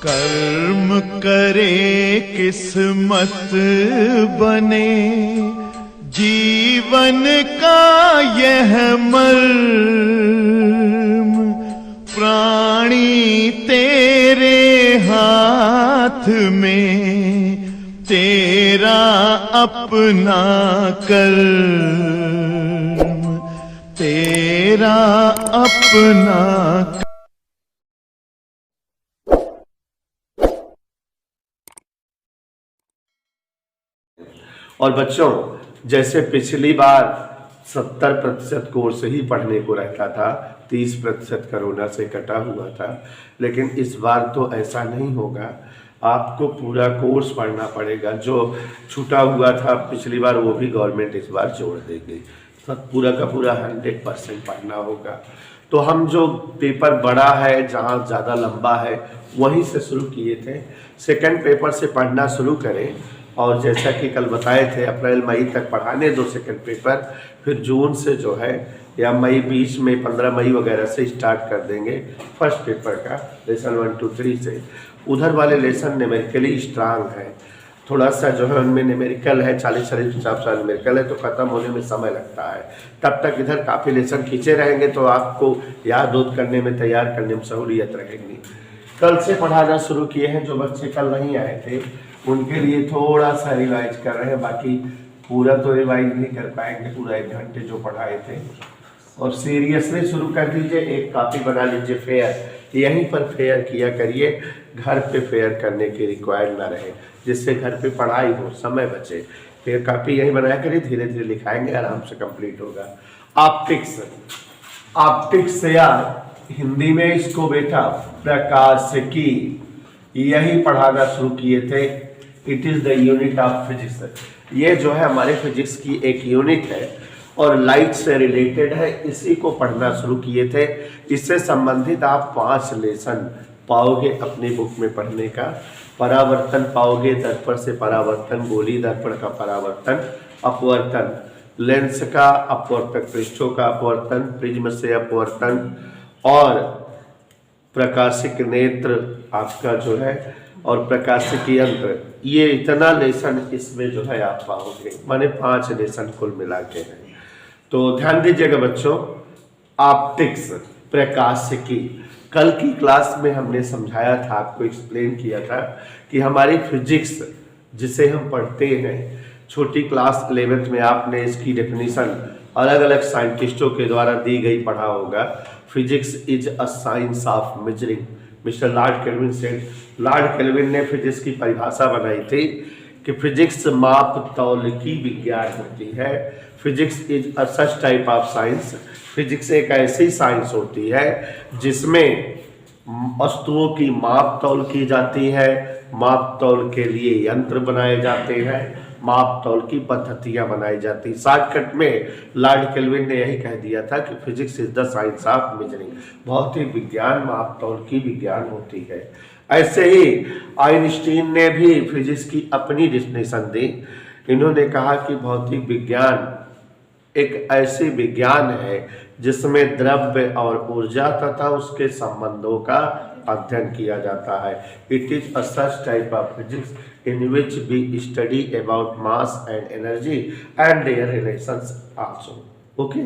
कर्म करे किस्मत बने, जीवन का यह मर्म, प्राणी तेरे हाथ में, तेरा अपना कर्म, तेरा अपना। और बच्चों, जैसे पिछली बार 70% कोर्स ही पढ़ने को रहता था, 30% कोरोना से कटा हुआ था, लेकिन इस बार तो ऐसा नहीं होगा। आपको पूरा कोर्स पढ़ना पड़ेगा। जो छूटा हुआ था पिछली बार वो भी गवर्नमेंट इस बार जोड़ देगी। सब पूरा का पूरा 100% पढ़ना होगा। तो हम जो पेपर बड़ा है, जहाँ ज़्यादा लंबा है, वहीं से शुरू किए थे। सेकंड पेपर से पढ़ना शुरू करें, और जैसा कि कल बताए थे अप्रैल मई तक पढ़ाने दो सेकंड पेपर, फिर जून से जो है या मई बीच में 15 मई वगैरह से स्टार्ट कर देंगे फर्स्ट पेपर का लेसन 1 2 3 से। उधर वाले लेसन न्यूमेरिकली स्ट्रांग है, थोड़ा सा जो है उनमें न्यूमेरिकल है, 40-50 न्यूमेरिकल है, तो ख़त्म होने में समय लगता है। तब तक इधर काफ़ी लेसन खींचे रहेंगे तो आपको याद उद करने में, तैयार करने में सहूलियत रहेगी। कल से पढ़ाना शुरू किए हैं। जो बच्चे कल नहीं आए थे उनके लिए थोड़ा सा रिवाइज कर रहे हैं, बाकी पूरा तो रिवाइज नहीं कर पाएंगे, पूरा 1 घंटे जो पढ़ाए थे। और सीरियसली शुरू कर दीजिए, एक कॉपी बना लीजिए फेयर, यहीं पर फेयर किया करिए, घर पे फेयर करने की रिक्वायर्ड ना रहे, जिससे घर पे पढ़ाई हो, समय बचे। फेयर कॉपी यहीं बनाया करिए, धीरे धीरे लिखाएंगे, आराम से कंप्लीट होगा। ऑप्टिक्स, ऑप्टिक्स या हिंदी में इसको बेटा प्रकाशिकी, यही पढ़ाना शुरू किए थे। It is the unit of physics. ये जो है हमारे फिजिक्स की एक यूनिट है और लाइट से रिलेटेड है, इसी को पढ़ना शुरू किए थे। इससे संबंधित आप 5 लेसन पाओगे अपनी बुक में पढ़ने का। परावर्तन पाओगे, दर्पण से परावर्तन, गोली दर्पण का परावर्तन, अपवर्तन, लेंस का अपवर्तक, पृष्ठों का अपवर्तन, प्रिज्म से अपवर्तन, और प्रकाशिक नेत्र आपका जो है, और प्रकाशिक यंत्र। ये इतना लेसन इसमें जो है आप पाओगे, माने 5 लेसन कुल मिला के हैं। तो ध्यान दीजिएगा बच्चों, ऑप्टिक्स, प्रकाशिकी। कल की क्लास में हमने समझाया था, आपको एक्सप्लेन किया था कि हमारी फिजिक्स जिसे हम पढ़ते हैं, छोटी क्लास 11th में आपने इसकी डेफिनेशन अलग अलग साइंटिस्टों के द्वारा दी गई पढ़ा होगा। Physics is a science of measuring, mister Lord kelvin said. Lord kelvin ने फिजिक्स की परिभाषा बनाई थी कि फिजिक्स माप तौल की विज्ञान होती है। Physics is a such type of science. Physics एक ऐसी साइंस होती है जिसमें वस्तुओं की माप तौल की जाती है, माप तौल के लिए यंत्र बनाए जाते हैं, माप तौल की पद्धतियां बनाई जाती। शॉर्टकट में लॉर्ड केल्विन ने यही कह दिया था कि physics is the science of measuring. भौतिक विज्ञान माप तौल की विज्ञान होती है। ऐसे ही आइंस्टीन ने भी फिजिक्स की अपनी डेफिनेशन दी। इन्होंने कहा कि भौतिक विज्ञान एक ऐसी विज्ञान है जिसमें द्रव्य और ऊर्जा तथा उसके संबंधों का अध्ययन किया जाता है। It is a such type of physics in which we study about mass and energy and their relations also. Okay.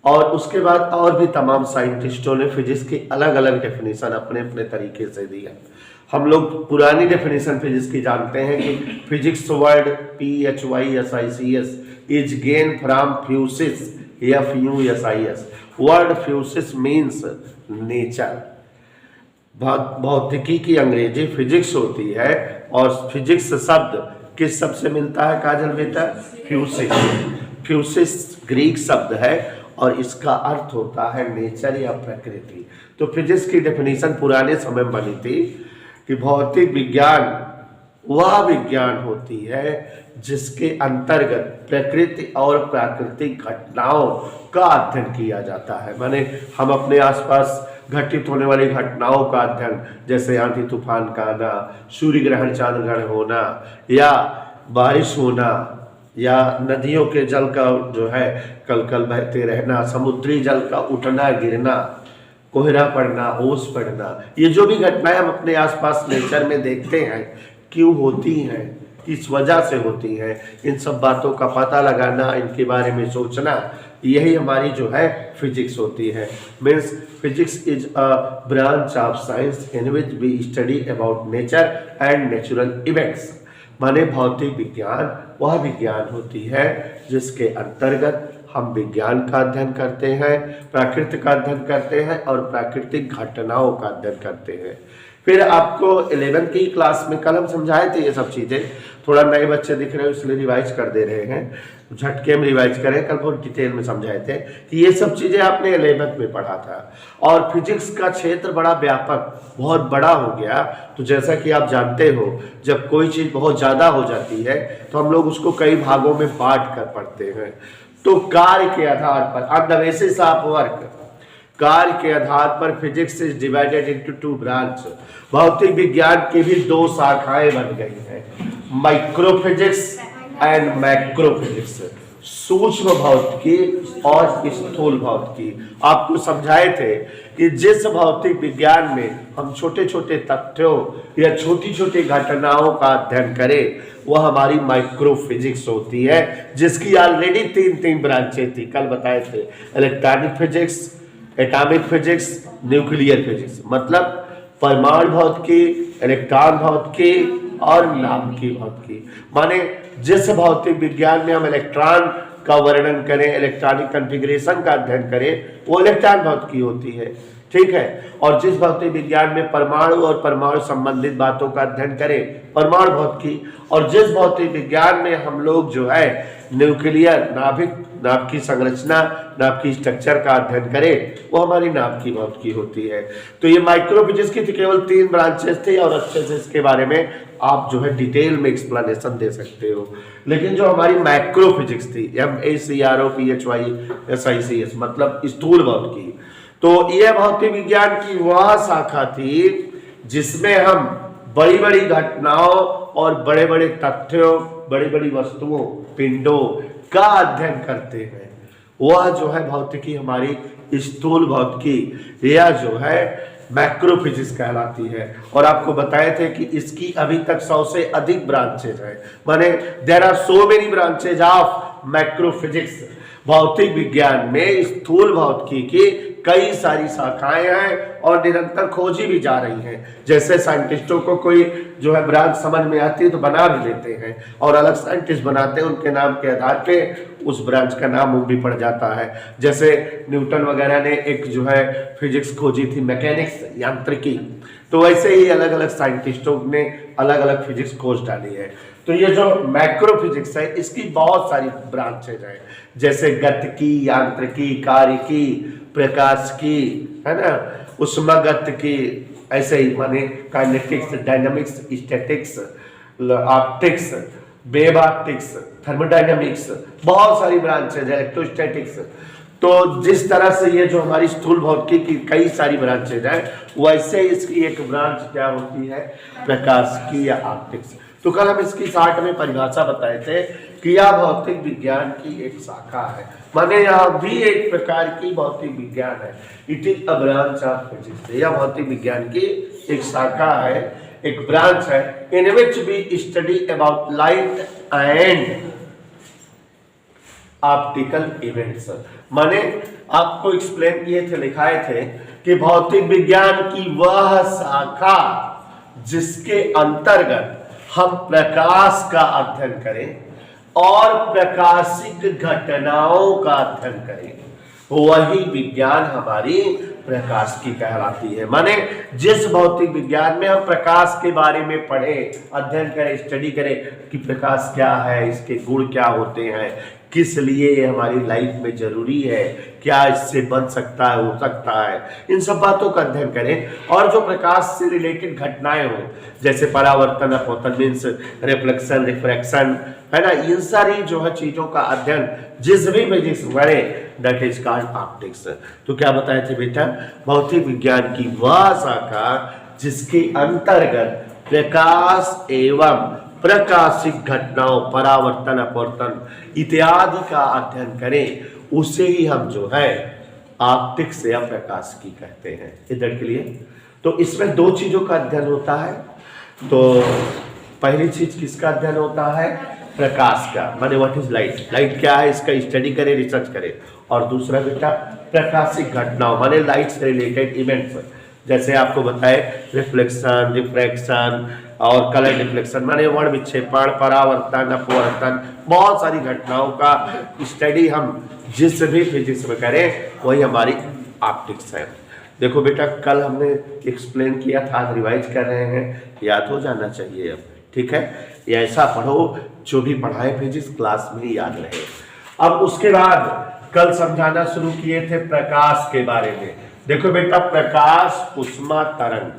और उसके बाद और भी तमाम साइंटिस्टों ने फिजिक्स की अलग अलग डेफिनेशन अपने अपने तरीके से दी है। हम लोग पुरानी डेफिनेशन फिजिक्स की जानते हैं कि physics word PHYSICS is gained from physis, FUSIS. Word physis means nature. भौतिकी की अंग्रेजी फिजिक्स होती है, और फिजिक्स शब्द किस शब्द से मिलता है काजल बेटा? फ्यूसिस। फ्यूसिस ग्रीक शब्द है और इसका अर्थ होता है नेचर या प्रकृति। तो फिजिक्स की डेफिनेशन पुराने समय में बनी थी कि भौतिक विज्ञान वह विज्ञान होती है जिसके अंतर्गत प्रकृति और प्राकृतिक घटनाओं का अध्ययन किया जाता है। माने हम अपने आसपास घटित होने वाली घटनाओं का अध्ययन, जैसे आंधी तूफान का आना, सूर्य ग्रहण चांद ग्रहण होना, या बारिश होना, या नदियों के जल का जो है कल कल बहते रहना, समुद्री जल का उठना गिरना, कोहरा पड़ना, ओस पड़ना, ये जो भी घटनाएं हम अपने आसपास नेचर में देखते हैं, क्यों होती हैं, किस वजह से होती हैं, इन सब बातों का पता लगाना, इनके बारे में सोचना, यही हमारी जो है फिजिक्स होती है। Means physics is a branch of science in which we study about nature and natural events. माने भौतिक विज्ञान वह विज्ञान होती है जिसके अंतर्गत हम विज्ञान का अध्ययन करते हैं, प्राकृतिक का अध्ययन करते हैं और प्राकृतिक घटनाओं का अध्ययन करते हैं। फिर आपको 11th की क्लास में कल हम समझाए थे ये सब चीज़ें, थोड़ा नए बच्चे दिख रहे हो इसलिए रिवाइज कर दे रहे हैं, झटके में रिवाइज करें, कल बहुत डिटेल में समझाए थे कि ये सब चीज़ें आपने 11th में पढ़ा था। और फिजिक्स का क्षेत्र बड़ा व्यापक, बहुत बड़ा हो गया। तो जैसा कि आप जानते हो, जब कोई चीज़ बहुत ज़्यादा हो जाती है तो हम लोग उसको कई भागों में बांट कर पढ़ते हैं। तो कार्य के आधार पर, on the basis of work, कार्य के आधार पर physics is divided into 2 branch. भौतिक विज्ञान की भी 2 शाखाएं बन गई हैं, माइक्रोफिजिक्स एंड मैक्रोफिजिक्स, सूक्ष्म भौतिकी और स्थूल भौतिकी। आपको समझाए थे कि जिस भौतिक विज्ञान में हम छोटे छोटे तथ्यों या छोटी छोटी घटनाओं का अध्ययन करें, वह हमारी माइक्रोफिजिक्स होती है, जिसकी ऑलरेडी 3 ब्रांचें थी, कल बताए थे, electronic physics, atomic physics, nuclear physics. मतलब परमाणु भौतिकी, इलेक्ट्रॉन भौतिकी और नाभिकीय भौतिकी। माने जिस भौतिक विज्ञान में हम इलेक्ट्रॉन का वर्णन करें, इलेक्ट्रॉनिक कॉन्फ़िगरेशन का अध्ययन करें, वो इलेक्ट्रॉन भौतिकी होती है, ठीक है। और जिस भौतिक विज्ञान में परमाणु और परमाणु संबंधित बातों का अध्ययन करें, परमाणु भौतिकी। और जिस भौतिक विज्ञान में हम लोग जो है न्यूक्लियर, नाभिक की संरचना, नाभिक की स्ट्रक्चर का अध्ययन करें, वो हमारी नाभिकीय भौतिकी होती है। तो ये माइक्रोफिजिक्स की केवल 3 ब्रांचेस थी और अच्छे से इसके बारे में आप जो है डिटेल में एक्सप्लेनेशन दे सकते हो। लेकिन जो हमारी मैक्रोफिजिक्स थी, MACROPHYSICS, मतलब स्थूल भौतिकी, तो यह भौतिक विज्ञान की वह शाखा थी जिसमें हम बड़ी बड़ी घटनाओं और बड़े बड़े तथ्यों, बड़ी बड़ी वस्तुओं, पिंडों का अध्ययन करते हैं। वह जो है भौतिकी हमारी स्थूल भौतिकी या जो है मैक्रोफिजिक्स कहलाती है। और आपको बताए थे कि इसकी अभी तक 100 से अधिक ब्रांचेज हैं, माने there are so many branches of macrophysics. भौतिक विज्ञान में स्थूल भौतिकी की कई सारी शाखाएं हैं और निरंतर खोजी भी जा रही हैं। जैसे साइंटिस्टों को कोई जो है ब्रांच समझ में आती है तो बना भी लेते हैं, और अलग साइंटिस्ट बनाते हैं, उनके नाम के आधार पे उस ब्रांच का नाम भी पड़ जाता है। जैसे न्यूटन वगैरह ने एक जो है फिजिक्स खोजी थी, मैकेनिक्स, यांत्रिकी, तो वैसे ही अलग अलग साइंटिस्टों ने अलग अलग फिजिक्स खोज डाली है। तो ये जो मैक्रोफिजिक्स है, इसकी बहुत सारी ब्रांचेज हैं, जैसे गतिकी, यांत्रिकी, कार्यकी, प्रकाश की, है ना, उष्मागतिकी, ऐसे ही माने kinetics, dynamics, statics, optics, wave optics, thermodynamics, बहुत सारी ब्रांचेज, इलेक्ट्रोस्टैटिक्स। तो जिस तरह से ये जो हमारी स्थूल भौतिकी की कई सारी ब्रांचेज हैं, वैसे इसकी एक ब्रांच क्या होती है, प्रकाश की या ऑप्टिक्स। तो कल हम इसकी शार्ट में परिभाषा बताए थे कि यह भौतिक विज्ञान की एक शाखा है, माने यह भी एक प्रकार की भौतिक विज्ञान है। It is a branch of physics. यह भौतिक विज्ञान की एक शाखा है, एक ब्रांच है, in which we study about light and optical events. माने आपको एक्सप्लेन किए थे, लिखाए थे कि भौतिक विज्ञान की वह शाखा जिसके अंतर्गत हम प्रकाश का अध्ययन करें और प्रकाशिक घटनाओं का अध्ययन करें, वही विज्ञान हमारी प्रकाश की कहलाती है। माने जिस भौतिक विज्ञान में हम प्रकाश के बारे में पढ़ें, अध्ययन करें, स्टडी करें कि प्रकाश क्या है, इसके गुण क्या होते हैं, किस लिए ये हमारी लाइफ में जरूरी है, क्या इससे बन सकता है, हो सकता है, इन सब बातों का अध्ययन करें। और जो प्रकाश से रिलेटेड घटनाएं हो, जैसे परावर्तन, अपवर्तन, मीन्स रिफ्लेक्शन, रिफ्रैक्शन, है ना, इन सारी जो है चीजों का अध्ययन जिस भी फिजिक्स करें, दैट इज कॉल्ड ऑप्टिक्स। तो क्या बताए थे बेटा, भौतिक विज्ञान की वह शाखा जिसके अंतर्गत प्रकाश एवं प्रकाशिक घटनाओं, परावर्तन, अपवर्तन इत्यादि का अध्ययन करें, उसे ही हम जो है ऑप्टिक्स या प्रकाशिकी कहते हैं। इधर के लिए तो इसमें दो चीजों का अध्ययन होता है। तो पहली चीज किसका अध्ययन होता है? प्रकाश का, माने व्हाट इज लाइट, लाइट क्या है इसका स्टडी करें, रिसर्च करें। और दूसरा बेटा प्रकाशिक घटनाओं, माने लाइट से रिलेटेड इवेंट्स, जैसे आपको बताए रिफ्लेक्शन, रिफ्रैक्शन और कलर रिफ्लेक्शन, माने वर्ण विक्षेपण, परावर्तन, अपवर्तन, बहुत सारी घटनाओं का स्टडी हम जिस भी फिजिक्स में करें वही हमारी ऑप्टिक्स है। देखो बेटा कल हमने एक्सप्लेन किया था, आज रिवाइज कर रहे हैं, याद हो जाना चाहिए अब, ठीक है। या ऐसा पढ़ो जो भी पढ़ाए फिजिक्स क्लास में याद रहे। अब उसके बाद कल समझाना शुरू किए थे प्रकाश के बारे में। देखो बेटा प्रकाश, उष्मा तरंग,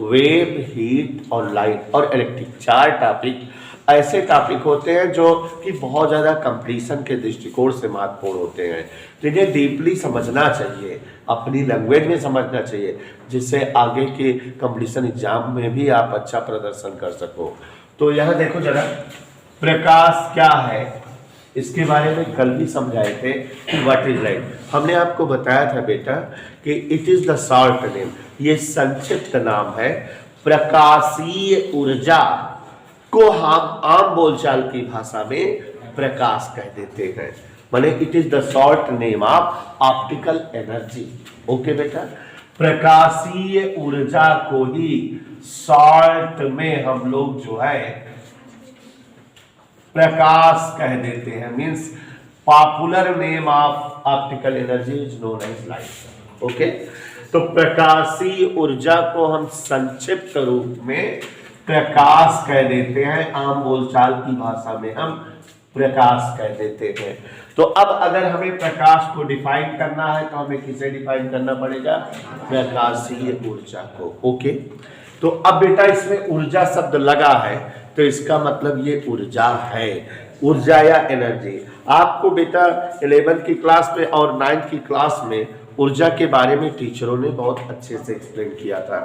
वेव, हीट और लाइट और इलेक्ट्रिक, चार टॉपिक ऐसे टॉपिक होते हैं जो कि बहुत ज़्यादा कंप्लीशन के दृष्टिकोण से महत्वपूर्ण होते हैं, जिन्हें डीपली समझना चाहिए, अपनी लैंग्वेज में समझना चाहिए, जिससे आगे के कंप्लीशन एग्जाम में भी आप अच्छा प्रदर्शन कर सको। तो यह देखो जरा, प्रकाश क्या है इसके बारे में कल भी समझाए थे कि व्हाट इज लाइट। हमने आपको बताया था बेटा कि it is the short name, ये संक्षिप्त नाम है। प्रकाशीय ऊर्जा को हम आम बोलचाल की भाषा में प्रकाश कह देते हैं, माने it is the short name of optical energy. Okay बेटा, प्रकाशीय ऊर्जा को ही शॉर्ट में हम लोग जो है प्रकाश कह देते हैं, means popular name of optical energy is known as light. Okay, तो प्रकाशीय ऊर्जा को हम संक्षिप्त रूप में प्रकाश कह देते हैं, आम बोलचाल की भाषा में हम प्रकाश कह देते हैं। तो अब अगर हमें प्रकाश को डिफाइन करना है तो हमें किसे डिफाइन करना पड़ेगा? प्रकाशीय ऊर्जा को। ओके, तो अब बेटा इसमें ऊर्जा शब्द लगा है तो इसका मतलब ये ऊर्जा है, ऊर्जा या एनर्जी। आपको बेटा 11th की क्लास में और 9th की क्लास में ऊर्जा के बारे में टीचरों ने बहुत अच्छे से एक्सप्लेन किया था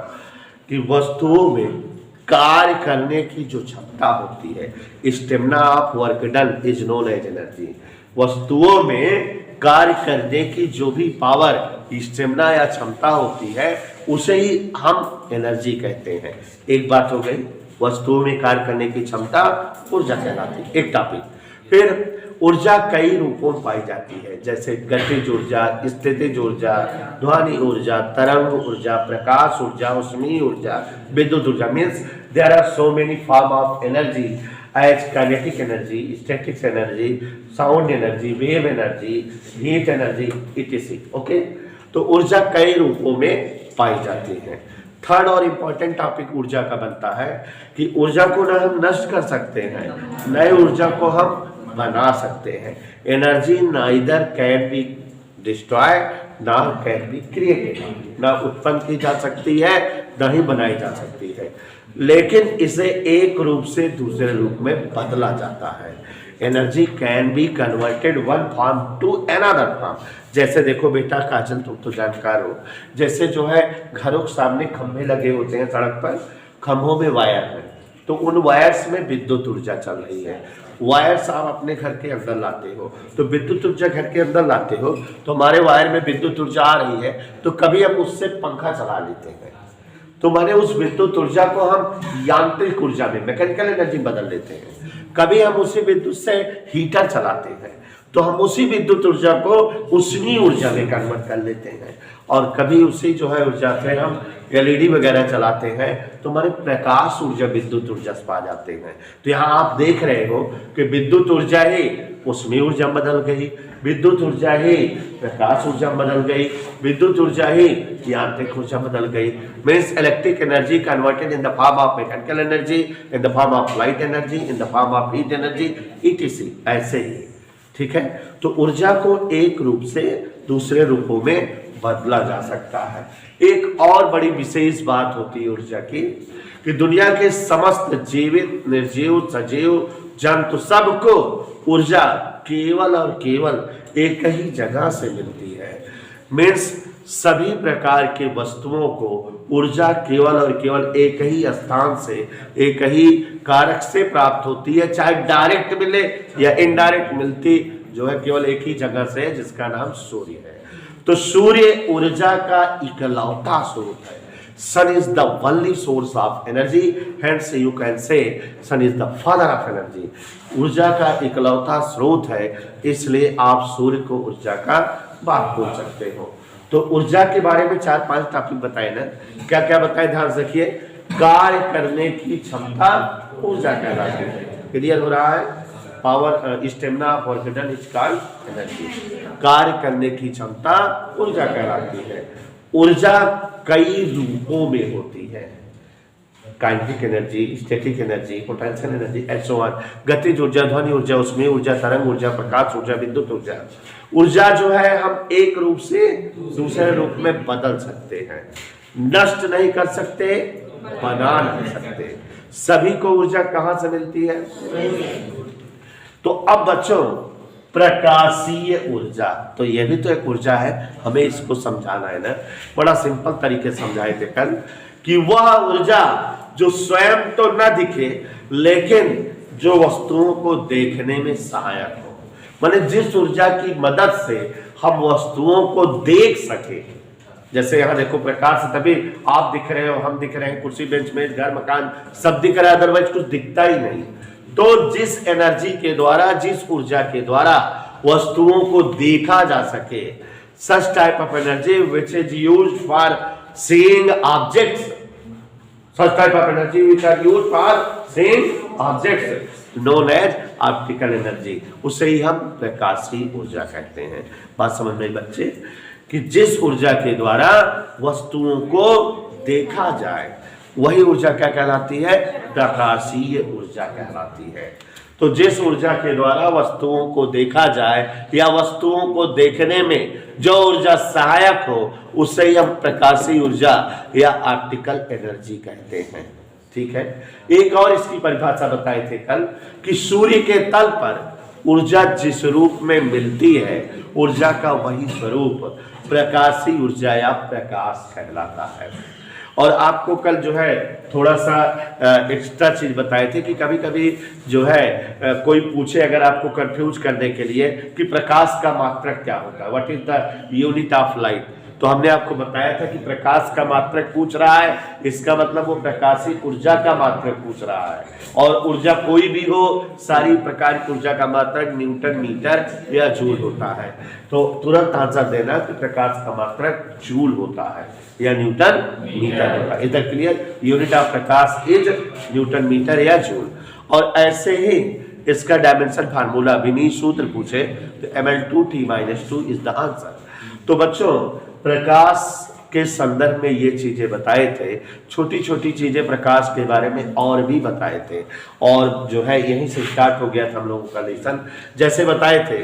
कि वस्तुओं में कार्य करने की जो क्षमता होती है, stamina of work done is known as energy. वस्तुओं में कार्य करने की जो भी पावर, स्टेमिना या क्षमता होती है उसे ही हम एनर्जी कहते हैं। एक बात हो गई, वस्तुओं में कार्य करने की क्षमता ऊर्जा कहलाती है, एक टॉपिक। फिर ऊर्जा कई रूपों में पाई जाती है, जैसे गतिज ऊर्जा, स्थितिज ऊर्जा, ध्वनि ऊर्जा, तरंग ऊर्जा, प्रकाश ऊर्जा, ऊष्मीय ऊर्जा, विद्युत ऊर्जा। Means there are so many form of energy as kinetic energy, static energy, sound energy, wave energy, heat energy, etc. Okay, तो ऊर्जा कई रूपों में पाई जाती है। थर्ड और इंपॉर्टेंट टॉपिक ऊर्जा का बनता है कि ऊर्जा को न हम नष्ट कर सकते हैं, नए ऊर्जा को हम बना सकते हैं। Energy neither can be destroy ना कैन बी क्रिएटेड, ना उत्पन्न की जा सकती है ना ही बनाई जा सकती है, लेकिन इसे एक रूप से दूसरे रूप में बदला जाता है। Energy can be converted one form to another form. जैसे देखो बेटा काजल, तुम तो जानकार हो, जैसे जो है घरों के सामने खंभे लगे होते हैं सड़क पर, खंभों में वायर है, तो उन वायर्स में विद्युत ऊर्जा चल रही है। वायर्स आप अपने घर के अंदर लाते हो तो विद्युत ऊर्जा घर के अंदर लाते हो, तो हमारे वायर में विद्युत ऊर्जा आ रही है, तो कभी हम उससे पंखा चला लेते हैं, तो माने उस विद्युत ऊर्जा को हम यांत्रिक ऊर्जा में, मैकेनिकल एनर्जी बदल लेते हैं। कभी हम उसी विद्युत से हीटर चलाते हैं, तो हम उसी विद्युत ऊर्जा को उष्मीय ऊर्जा में कन्वर्ट कर लेते हैं। और कभी उसी जो है ऊर्जा से हम एलईडी वगैरह चलाते हैं, तो हमारे प्रकाश ऊर्जा विद्युत ऊर्जा से पा जाते हैं। तो यहाँ आप देख रहे हो कि विद्युत ऊर्जा ही उष्मीय ऊर्जा बदल गई, विद्युत ऊर्जा ही प्रकाश ऊर्जा बदल गई, विद्युत ऊर्जा ही यांत्रिक ऊर्जा बदल गई। Means electric energy converted in the form of mechanical energy, in the form of light energy, in the form of heat energy, etc. ऐसे ही, ठीक है। तो ऊर्जा को एक रूप से दूसरे रूपों में बदला जा सकता है। एक और बड़ी विशेष बात होती है ऊर्जा की कि दुनिया के समस्त जीवित, निर्जीव, सजीव जंतु सबको ऊर्जा केवल और केवल एक ही जगह से मिलती है। मीन्स सभी प्रकार के वस्तुओं को ऊर्जा केवल और केवल एक ही स्थान से, एक ही कारक से प्राप्त होती है, चाहे डायरेक्ट मिले या इनडायरेक्ट मिलती जो है केवल एक ही जगह से है, जिसका नाम सूर्य है। तो सूर्य ऊर्जा का इकलौता स्रोत है। Sun is the only source of energy, hence you can say sun is the father of energy. ऊर्जा का इकलौता स्रोत है, इसलिए आप सूर्य को ऊर्जा का बाप बोल सकते हो। तो ऊर्जा के बारे में 4-5 टॉपिक बताए ना, क्या क्या बताए ध्यान से रखिए। कार्य करने की क्षमता ऊर्जा कहलाती है। क्लियर हो रहा है? Power stamina for hidden is called energy. कार्य करने की क्षमता ऊर्जा कहलाती है। ऊर्जा कई रूपों में होती है, kinetic energy, static energy, potential energy and so on. गतिज ऊर्जा, ध्वनि ऊर्जा, ऊष्मीय ऊर्जा, तरंग ऊर्जा, प्रकाश ऊर्जा, विद्युत ऊर्जा। ऊर्जा जो है हम एक रूप से दूसरे रूप में बदल सकते हैं, नष्ट नहीं कर सकते, बना नहीं सकते। सभी को ऊर्जा कहां से मिलती है? तो अब बच्चों, प्रकाशीय ऊर्जा, तो यह भी तो एक ऊर्जा है, हमें इसको समझाना है ना। बड़ा सिंपल तरीके से समझाए थे कल कि वह ऊर्जा जो स्वयं तो न दिखे लेकिन जो वस्तुओं को देखने में सहायक हो, माने जिस ऊर्जा की मदद से हम वस्तुओं को देख सके। जैसे यहाँ देखो, प्रकाश से तभी आप दिख रहे हो, हम दिख रहे हैं, कुर्सी बेंच में घर मकान सब दिख रहा है, अदरवाइज कुछ दिखता ही नहीं। तो जिस एनर्जी के द्वारा, जिस ऊर्जा के द्वारा वस्तुओं को देखा जा सके, such type of energy which is used for seeing objects, such type of energy which are used for seeing objects known as optical energy, उसे ही हम प्रकाशीय ऊर्जा कहते हैं। बात समझ में बच्चे, कि जिस ऊर्जा के द्वारा वस्तुओं को देखा जाए वही ऊर्जा क्या कहलाती है? प्रकाशीय ऊर्जा कहलाती है। तो जिस ऊर्जा के द्वारा वस्तुओं को देखा जाए या वस्तुओं को देखने में जो ऊर्जा सहायक हो, उसे ही हम प्रकाशीय ऊर्जा या ऑप्टिकल एनर्जी कहते हैं। ठीक है, एक और इसकी परिभाषा बताए थे कल कि सूर्य के तल पर ऊर्जा जिस रूप में मिलती है, ऊर्जा का वही स्वरूप प्रकाशीय ऊर्जा या प्रकाश कहलाता है। और आपको कल जो है थोड़ा सा एक्स्ट्रा चीज बताए थे कि कभी कभी जो है कोई पूछे अगर आपको कंफ्यूज करने के लिए कि प्रकाश का मात्रक क्या होता है, what is the unit of light, तो हमने आपको बताया था कि प्रकाश का मात्रक पूछ रहा है, इसका मतलब वो प्रकाशीय ऊर्जा का मात्रक पूछ रहा है। और ऊर्जा कोई भी हो, सारी प्रकार की ऊर्जा का मात्रक न्यूटन मीटर या जूल होता है। तो तुरंत आंसर देना कि प्रकाश का मात्रक जूल होता है या न्यूटन मीटर होता है। इधर क्लियर? यूनिट ऑफ प्रकाश इज न्यूटन मीटर या जूल। और ऐसे ही इसका डायमेंशन फार्मूला विनीत सूत्र पूछे तो ml2t-2 इज द आंसर। तो बच्चों, प्रकाश के संदर्भ में ये चीजें बताए थे, छोटी छोटी चीजें प्रकाश के बारे में और भी बताए थे। और जो है यहीं से स्टार्ट हो गया था हम लोगों का लेसन। जैसे बताए थे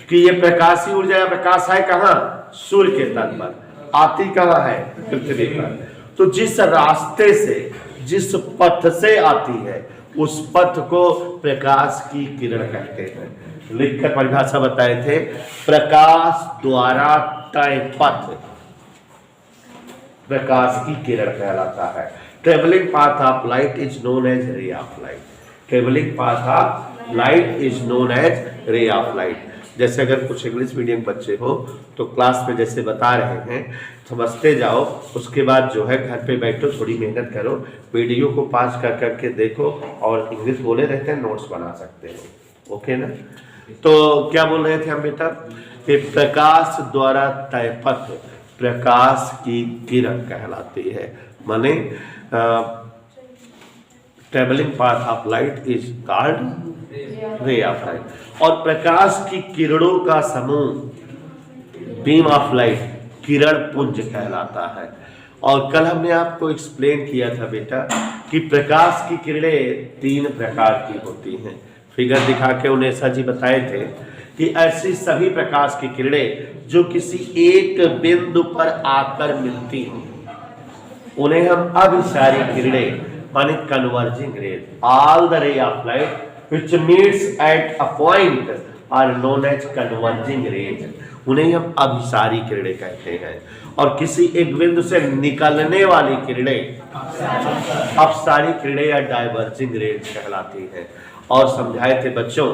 कि ये प्रकाशीय ऊर्जा या प्रकाश है कहाँ? सूर्य के तल पर। आती कहाँ है? पृथ्वी पर। तो जिस रास्ते से, जिस पथ से आती है, उस पथ को प्रकाश की किरण कहते हैं। लिखकर परिभाषा बताए थे, प्रकाश द्वारा तय पथ प्रकाश की किरण कहलाता है। Travelling path of light is known as ray of light. Travelling path of light is known as ray of light. जैसे अगर कुछ इंग्लिश मीडियम बच्चे हो तो क्लास में जैसे बता रहे हैं समझते जाओ, उसके बाद जो है घर पे बैठो, थोड़ी मेहनत करो, वीडियो को पास कर करके देखो और इंग्लिश बोले रहते हैं, नोट्स बना सकते हो। ओके ना? तो क्या बोल रहे थे हम बेटा कि प्रकाश द्वारा तय पथ प्रकाश की किरण कहलाती है। माने travelling path of light is called रे ऑफ लाइट। और प्रकाश की किरणों का समूह बीम ऑफ लाइट किरण पुंज कहलाता है। और कल हमने आपको एक्सप्लेन किया था बेटा कि प्रकाश की किरणें 3 प्रकार की होती हैं। फिगर दिखा के उन्हें ऐसा जी बताए थे कि ऐसी सभी प्रकाश की किरणें जो किसी एक बिंदु पर आकर मिलती हैं, उन्हें हम अभिसारी किरणें माने converging rays, all the ray of light which meets at a point are known as converging rays, उन्हें हम अभिसारी किरणें कहते हैं। और किसी एक बिंदु से निकलने वाली किरणें अपसारी किरणें या डाइवर्जिंग रेज कहलाती हैं। और समझाए थे बच्चों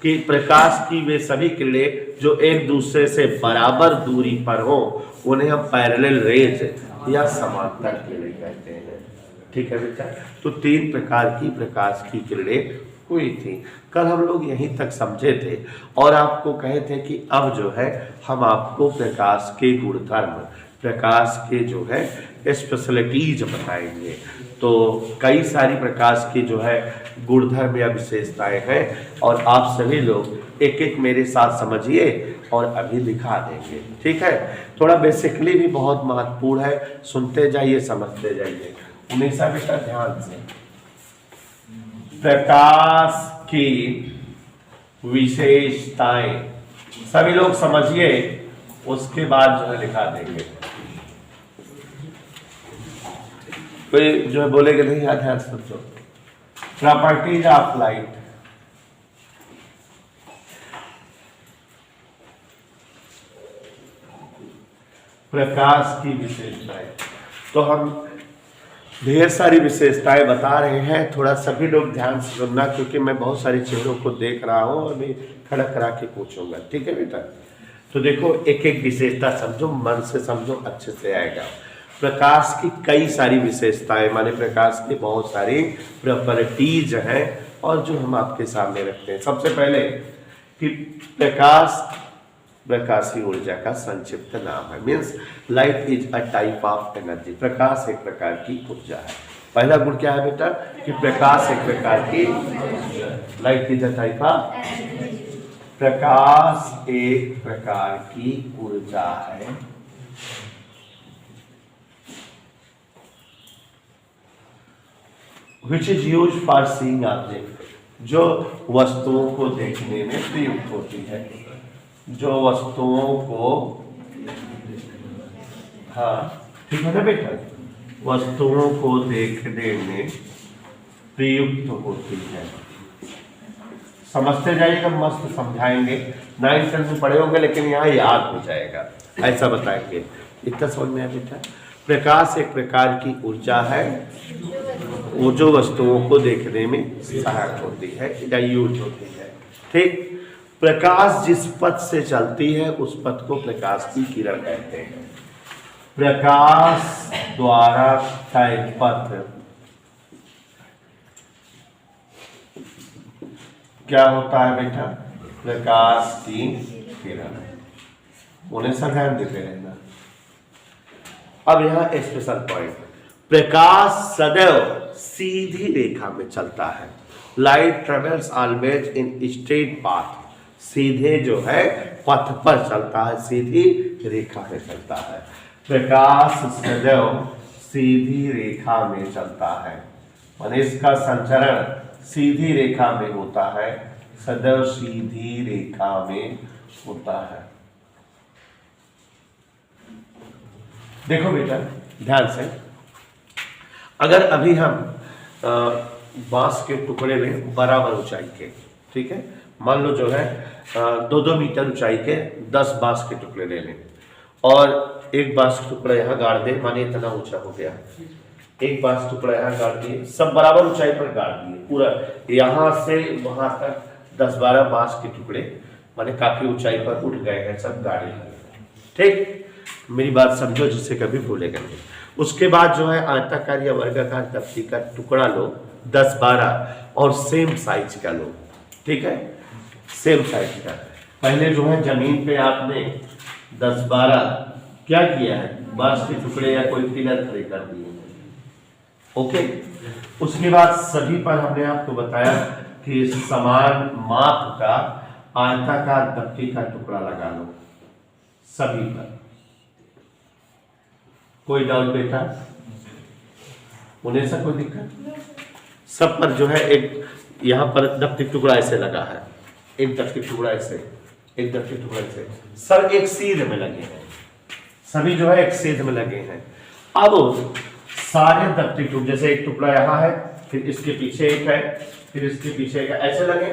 कि प्रकाश की वे सभी किरणें जो एक दूसरे से बराबर दूरी पर हो उन्हें हम पैरेलल रेज या समांतर किरणें कहते हैं। ठीक है बेटा, तो 3 प्रकार की प्रकाश की किरणें हुई थी। कल हम लोग यहीं तक समझे थे और आपको कहे थे कि अब जो है हम आपको प्रकाश के गुणधर्म, प्रकाश के जो है स्पेशलिटीज बताएंगे। तो कई सारी प्रकाश की जो है गुणधर्म या विशेषताएं हैं और आप सभी लोग एक एक मेरे साथ समझिए और अभी दिखा देंगे। ठीक है, थोड़ा बेसिकली भी बहुत महत्वपूर्ण है, सुनते जाइए समझते जाइए। उन्नीसा बेटा ध्यान से, प्रकाश की विशेषताएं सभी लोग समझिए, उसके बाद जो है लिखा देंगे। कोई जो है बोलेगा नहीं, याद ध्यान से समझो। प्रॉपर्टीज ऑफ लाइट, प्रकाश की विशेषताएं। तो हम ढेर सारी विशेषताएं बता रहे हैं, थोड़ा सभी लोग ध्यान से सुनना क्योंकि मैं बहुत सारे चेहरों को देख रहा हूं और मैं खड़ा करा के पूछूंगा। ठीक है बेटा, तो देखो एक एक विशेषता समझो, मन से समझो, अच्छे से आएगा। प्रकाश की कई सारी विशेषताएं माने प्रकाश की बहुत सारी प्रॉपर्टीज हैं और जो हम आपके सामने रखते हैं। सबसे पहले कि प्रकाश प्रकाशीय ऊर्जा का संक्षिप्त नाम है, means light is a type of energy. प्रकाश एक प्रकार की ऊर्जा है। पहला गुण क्या है बेटा कि प्रकाश एक प्रकार की, light is a type of, प्रकाश एक प्रकार की ऊर्जा है which is used for seeing object, जो वस्तुओं को देखने में प्रयुक्त होती है, जो वस्तुओं को, हाँ ठीक है ना बेटा, वस्तुओं को देखने में प्रयुक्त होती है। समझते जाइएगा, मस्त समझाएंगे। 9th 10th में पढ़े होंगे लेकिन यहाँ याद हो जाएगा, ऐसा बताएंगे। इतना समझ में आया बेटा? प्रकाश एक प्रकार की ऊर्जा है वो जो वस्तुओं को देखने में सहायक होती है या यूज होती है। ठीक, प्रकाश जिस पथ से चलती है उस पथ को प्रकाश की किरण कहते हैं। प्रकाश द्वारा तय पथ क्या होता है बेटा? प्रकाश की किरण। उन्हें सब ध्यान देते रहना। अब यहाँ स्पेशल पॉइंट, प्रकाश सदैव सीधी रेखा में चलता है। Light travels always in straight path, सीधे जो है पथ पर चलता है, सीधी रेखा में चलता है। प्रकाश सदैव सीधी रेखा में चलता है, माने इसका संचरण सीधी रेखा में होता है, सदैव सीधी रेखा में होता है। देखो बेटा ध्यान से, अगर अभी हम बांस के टुकड़े में बराबर ऊंचाई के, ठीक है, मान लो जो है 2-2 मीटर ऊंचाई के 10 बांस के टुकड़े ले लें और एक बांस का टुकड़ा यहाँ गाड़ दे, माने इतना ऊंचा हो गया, एक बांस टुकड़ा यहाँ गाड़ दिए, सब बराबर ऊंचाई पर गाड़ दिए, पूरा यहाँ से वहां तक 10-12 बांस के टुकड़े माने काफी ऊंचाई पर उठ गए हैं, सब गाड़े हैं। ठीक, मेरी बात समझो जिससे कभी भूलेगा नहीं। उसके बाद जो है आयताकार या वर्गाकार तख्ती का टुकड़ा लो 10-12 और सेम साइज का लो, ठीक है, सेम साइज का। पहले जो है जमीन पे आपने 10-12 क्या किया है, बांस के टुकड़े या कोई पिलर खड़े कर दिए, ओके। उसके बाद सभी पर हमने आपको बताया कि समान माप का आयताकार तख्ती का टुकड़ा लगा लो सभी पर। कोई डाउट बेटा? उन्हें सा कोई दिक्कत? सब पर जो है एक यहाँ पर दफ्ती टुकड़ा ऐसे लगा है, एक दफ्ती टुकड़ा ऐसे, एक दफ्ती टुकड़ा ऐसे, सब एक सीध में लगे हैं, सभी जो है एक सीध में लगे हैं। अब सारे दफ्ती टुकड़े, जैसे एक टुकड़ा यहाँ है, फिर इसके पीछे एक है, फिर इसके पीछे एक है, ऐसे लगे।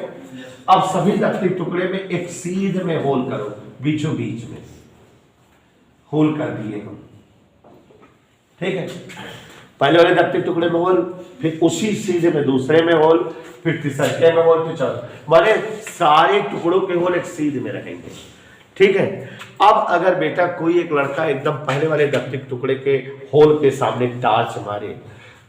अब सभी दफ्ती टुकड़े में एक सीध में होल करो, बीचों बीच में होल कर दिए हम, ठीक है। पहले वाले दप्तिक टुकड़े में होल, फिर उसी सीधे में दूसरे में होल, फिर तीसरे में होल, फिर चौथे, माने सारे टुकड़ों के होल एक सीध में रहेंगे। ठीक है। अब अगर बेटा कोई एक लड़का एकदम पहले वाले दप्तिक टुकड़े के होल के सामने टार्च मारे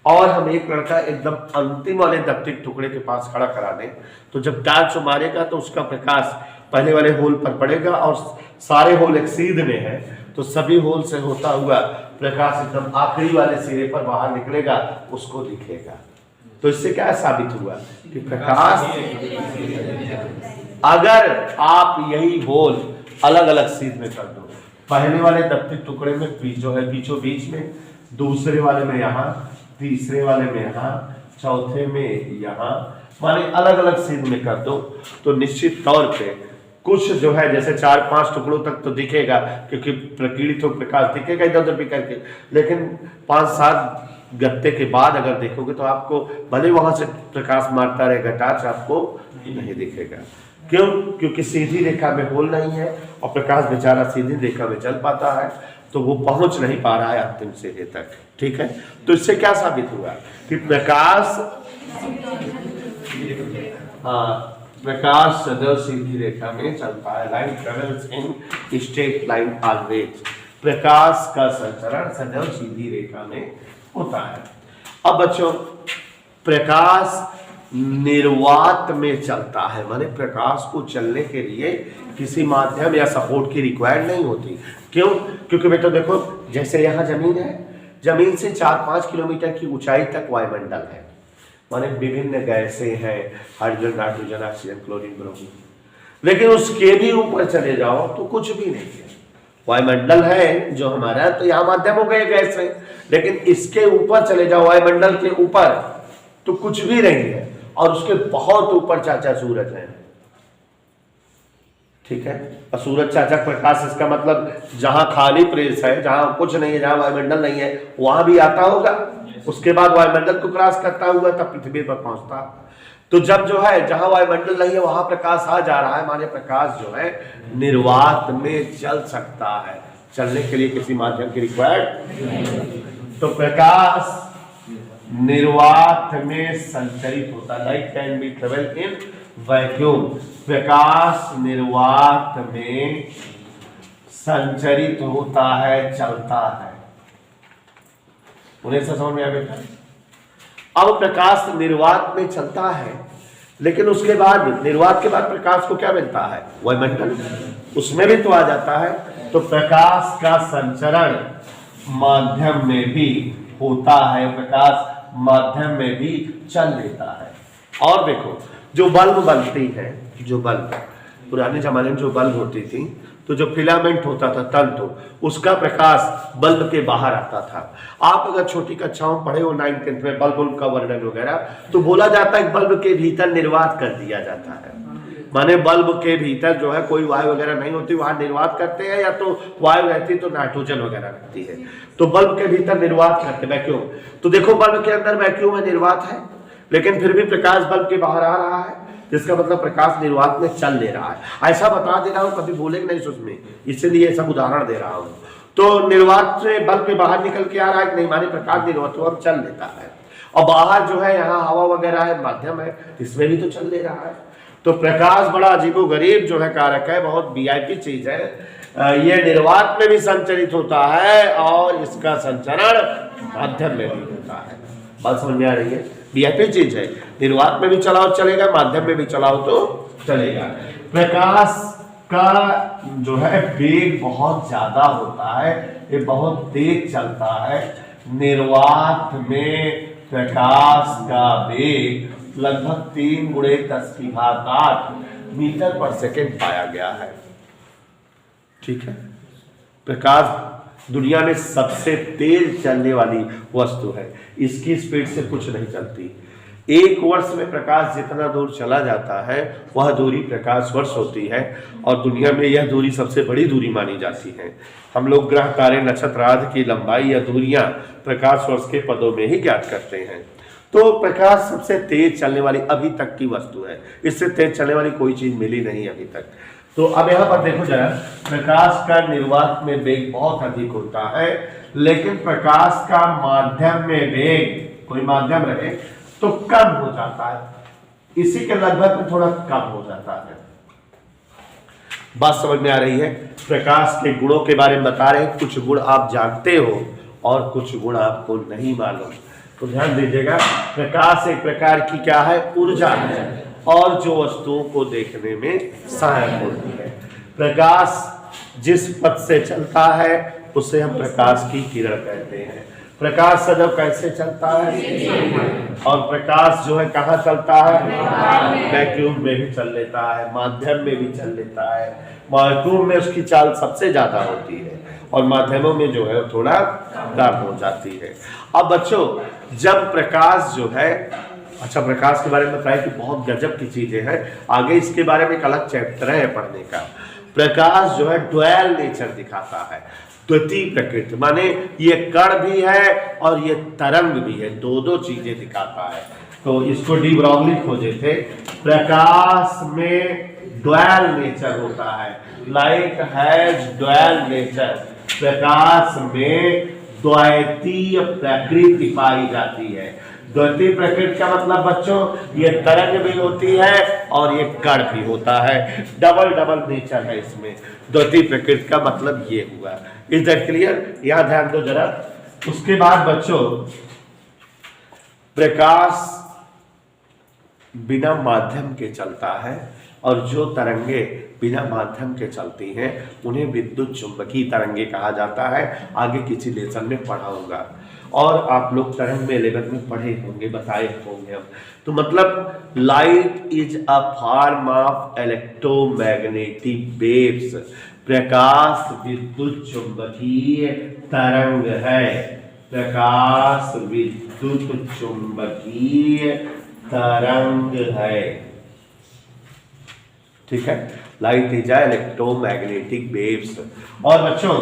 और हम एक लड़का एकदम अंतिम वाले दप्तिक टुकड़े के पास खड़ा करा दें, तो जब टार्च मारेगा तो उसका प्रकाश पहले वाले होल पर पड़ेगा और सारे होल एक सीध में है, तो सभी होल से होता हुआ प्रकाश एकदम आखिरी वाले सिरे पर बाहर निकलेगा, उसको दिखेगा। तो इससे क्या साबित हुआ कि प्रकाश, अगर आप यही होल अलग अलग सीध में कर दो, पहले वाले दप्तिक टुकड़े में जो है बीचों बीच में, दूसरे वाले में यहाँ, तीसरे वाले में यहाँ, चौथे में यहाँ, माने अलग अलग सीध में कर दो, तो निश्चित तौर पे कुछ जो है जैसे 4-5 टुकड़ों तक तो दिखेगा, क्योंकि प्रकीर्णित प्रकाश दिखेगा इधर उधर भी करके, लेकिन 5-7 गत्ते के बाद अगर देखोगे तो आपको भले वहां से प्रकाश मारता रहेगा टार्च, आपको नहीं दिखेगा। क्यों? क्योंकि सीधी रेखा में होल नहीं है और प्रकाश बेचारा सीधी रेखा में चल पाता है, तो वो पहुंच नहीं पा रहा है अंतिम सिरे तक। ठीक है। तो इससे क्या साबित हुआ कि प्रकाश सदैव सीधी रेखा में चलता है। Light travels in straight line always. प्रकाश का संचरण सदैव सीधी रेखा में होता है। अब बच्चों, प्रकाश निर्वात में चलता है, माने प्रकाश को चलने के लिए किसी माध्यम या सपोर्ट की रिक्वायर्ड नहीं होती। क्यों? क्योंकि बेटा देखो, जैसे यहाँ जमीन है, जमीन से 4-5 किलोमीटर की ऊंचाई तक वायुमंडल है, माने विभिन्न गैसें हैं, hydrogen, nitrogen, oxygen, chlorine, bromine, लेकिन उसके भी ऊपर चले जाओ तो कुछ भी नहीं है। वायुमंडल है जो हमारा, तो यहाँ माध्यम हो गए गैस है, लेकिन इसके ऊपर चले जाओ वायुमंडल के ऊपर तो कुछ भी नहीं है, और उसके बहुत ऊपर चाचा सूरज है। ठीक है। और सूरज चाचा प्रकाश, इसका मतलब जहां खाली प्लेस है, जहां कुछ नहीं है, जहां वायुमंडल नहीं है, वहां भी आता होगा, उसके बाद वायुमंडल को क्रॉस करता हुआ तब पृथ्वी पर पहुंचता। तो जब जो है जहां वायुमंडल नहीं है वहां प्रकाश आ जा रहा है, माने प्रकाश जो है निर्वात में चल सकता है। चलने के लिए किसी माध्यम की रिक्वायर्ड, तो प्रकाश निर्वात में संचरित होता है। Light can be travel in vacuum. प्रकाश निर्वात में संचरित होता है, चलता है। उन्हें समझ में आ बेटा? अब प्रकाश निर्वात में चलता है, लेकिन उसके बाद निर्वात के बाद प्रकाश को क्या मिलता है? वायुमंडल, उसमें भी तो आ जाता है। तो प्रकाश का संचरण माध्यम में भी होता है, प्रकाश माध्यम में भी चल लेता है। और देखो, जो बल्ब बनती है, जो बल्ब पुराने जमाने में जो बल्ब होती थी, तो जो फिलामेंट होता था, तंतु, उसका प्रकाश बल्ब के बाहर आता था। आप अगर छोटी कक्षाओं में पढ़े हो 9th-10th में बल्ब का वर्णन वगैरह, तो बोला जाता है बल्ब के भीतर निर्वात कर दिया जाता है, माने बल्ब के भीतर जो है कोई वायु वगैरह नहीं होती, वहां निर्वात करते हैं, या तो वायु रहती तो नाइट्रोजन वगैरह रहती है, तो बल्ब के भीतर निर्वात करते, वैक्यूम। तो देखो बल्ब के अंदर वैक्यूम है, निर्वात है, लेकिन फिर भी प्रकाश बल्ब के बाहर आ रहा है, जिसका मतलब प्रकाश निर्वात में चल ले रहा है। ऐसा बता दे रहा हूं, कभी भूलेंगे नहीं उसमें, इसलिए सब उदाहरण दे रहा हूं। तो निर्वात से बल्ब के बाहर निकल के आ रहा है, नहीं माने प्रकाश निर्वात और चल लेता है, और बाहर जो है यहाँ हवा वगैरह है, माध्यम है, इसमें भी तो चल ले रहा है। तो प्रकाश बड़ा अजीबोगरीब जो है कारक है, बहुत VIP चीज है। ये निर्वात में भी संचरित होता है और इसका संचरण माध्यम में भी होता है। बात समझ में आ रही है? VIP चीज है, निर्वात में भी चलाओ चलेगा, माध्यम में भी चलाओ तो चलेगा। प्रकाश का जो है वेग बहुत ज्यादा होता है, ये बहुत तेज चलता है। निर्वात में प्रकाश का वेग लगभग 3 × 10⁸ मीटर पर सेकेंड पाया गया है। ठीक है। प्रकाश दुनिया में सबसे तेज चलने वाली वस्तु है, इसकी स्पीड से कुछ नहीं चलती। 1 वर्ष में प्रकाश जितना दूर चला जाता है वह दूरी प्रकाश वर्ष होती है, और दुनिया में यह दूरी सबसे बड़ी दूरी मानी जाती है। हम लोग ग्रह, तारे, नक्षत्र आदि की लंबाई या दूरियां प्रकाश वर्ष के पदों में ही ज्ञात करते हैं। तो प्रकाश सबसे तेज चलने वाली अभी तक की वस्तु है, इससे तेज चलने वाली कोई चीज मिली नहीं अभी तक। तो अब यहाँ पर देखो जरा, प्रकाश का निर्वात में वेग बहुत अधिक होता है, लेकिन प्रकाश का माध्यम में वेग, कोई माध्यम रहे तो कम हो जाता है, इसी के लगभग में थोड़ा कम हो जाता है। बात समझ में आ रही है? प्रकाश के गुणों के बारे में बता रहे हैं, कुछ गुण आप जानते हो और कुछ गुण आपको नहीं मालूम। तो ध्यान दीजिएगा, प्रकाश एक प्रकार की क्या है? ऊर्जा है, और जो वस्तुओं को देखने में सहायक होती है। प्रकाश जिस पथ से चलता है उसे हम प्रकाश की किरण कहते हैं। प्रकाश सदैव कैसे चलता है? और प्रकाश जो है कहाँ चलता है? वैक्यूम में भी चल लेता है, माध्यम में भी चल लेता है। वैक्यूम में उसकी चाल सबसे ज्यादा होती है और माध्यमों में जो है थोड़ा कम हो जाती है। अब बच्चों, जब प्रकाश जो है, अच्छा प्रकाश के बारे में बताया कि बहुत गजब की चीजें हैं, आगे इसके बारे में एक अलग चैप्टर है पढ़ने का। प्रकाश जो है ड्वेल नेचर दिखाता है, द्वितीय प्रकृति, माने ये कण भी है और ये तरंग भी है, दो चीजें दिखाता है। तो इसको डी ब्रॉगली खोजे थे, प्रकाश में ड्वेल नेचर होता है, लाइट हैज ड्वेल नेचर, प्रकाश में द्वितीय प्रकृति पाई जाती है। द्वितीय प्रकृति का मतलब बच्चों, ये तरंग भी होती है और ये कण भी होता है, डबल नेचर है इसमें। द्वितीय प्रकृति का मतलब ये हुआ। Is that clear? यहां ध्यान दो जरा। उसके बाद बच्चों, प्रकाश बिना माध्यम के चलता है और जो तरंगे बिना माध्यम के चलती हैं उन्हें विद्युत चुंबकीय तरंगे कहा जाता है। आगे किसी लेसन में पढ़ा होगा और आप लोग तरंग में 11 में पढ़े होंगे, बताए होंगे हम। तो मतलब light is a form of electromagnetic waves, प्रकाश विद्युत चुंबकीय तरंग है, प्रकाश विद्युत चुंबकीय तरंग है। ठीक है, लाइट इज इलेक्ट्रोमैग्नेटिक वेव्स। और बच्चों,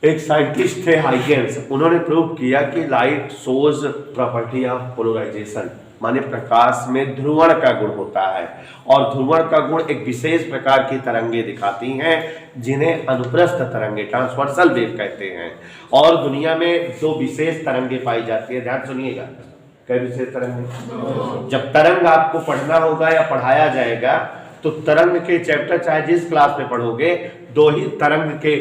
एक साइंटिस्ट थे हाइगेंस, उन्होंने प्रूव किया कि light shows property of polarization, माने प्रकाश में ध्रुवण का गुण होता है और ध्रुवण का गुण एक विशेष प्रकार की तरंगे दिखाती हैं जिन्हें अनुप्रस्थ तरंगे, ट्रांसवर्सल वेव कहते हैं। और दुनिया में 2 विशेष तरंगे पाई जाती है, ध्यान सुनिएगा। कई विशेष तरंगे? जब तरंग आपको पढ़ना होगा या पढ़ाया जाएगा तो तरंग के चैप्टर चाहे जिस क्लास में पढ़ोगे, 2 ही तरंग के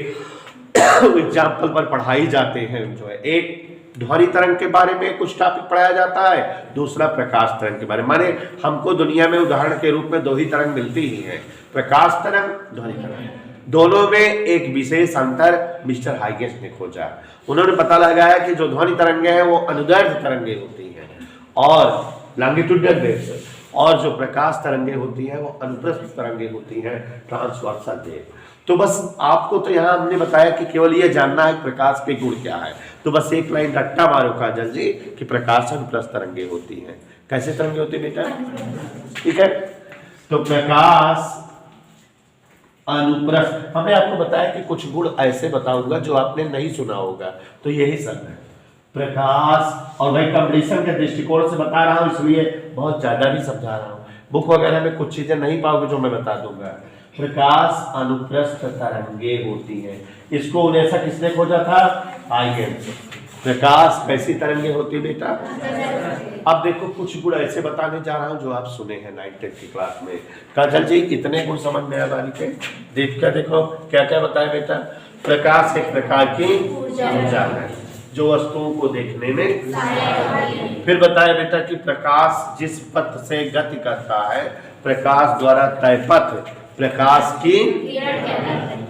एग्जाम्पल पर पढ़ाई जाते हैं। जो है, एक ध्वनि तरंग के बारे में कुछ टॉपिक पढ़ाया जाता है, दूसरा प्रकाश तरंग के बारे में। माने हमको दुनिया में उदाहरण के रूप में 2 ही तरंग मिलती ही है, प्रकाश तरंग, ध्वनि तरंग। दोनों में एक विशेष अंतर मिस्टर हाइगेंस ने खोजा। उन्होंने पता लगाया कि जो ध्वनि तरंगे हैं वो अनुदैर्ध्य तरंगे होती हैं और लॉन्गिट्यूडनल वेव्स, और जो प्रकाश तरंगे होती हैं वो अनुप्रस्थ तरंगे होती हैं, ट्रांसवर्सल वेव। तो बस आपको तो यहाँ हमने बताया कि केवल ये जानना है प्रकाश के गुण क्या है। तो बस एक लाइन रट्टा मारो काजल जी कि प्रकाश अनुप्रस्थ तरंगे होती हैं। कैसे तरंगे होती है बेटा? ठीक है, तो प्रकाश अनुप्रस्थ, हमने आपको बताया कि कुछ गुण ऐसे बताऊंगा जो आपने नहीं सुना होगा, तो यही सब है प्रकाश। और भाई कंपटीशन के दृष्टिकोण से बता रहा हूं, इसलिए बहुत ज्यादा भी समझा रहा हूं। बुक वगैरह में कुछ चीजें नहीं पाओगे जो मैं बता दूंगा। प्रकाश अनुप्रस्थ तरंगे होती हैं, इसको उन्हें किसने खोजा था? हाइगेंस। प्रकाश कैसी तरंगे होती बेटा? अब देखो कुछ गुण ऐसे बताने जा रहा हूं जो आप सुने हैं 9th की क्लास में। काजल जी इतने गुण समझ में आया बारी के? देख कर देखो क्या क्या बताया बेटा। प्रकाश एक प्रकार की ऊर्जा है जो वस्तुओं को देखने में। फिर बताया बेटा कि प्रकाश जिस पथ से गति करता है, प्रकाश द्वारा तय पथ प्रकाश की।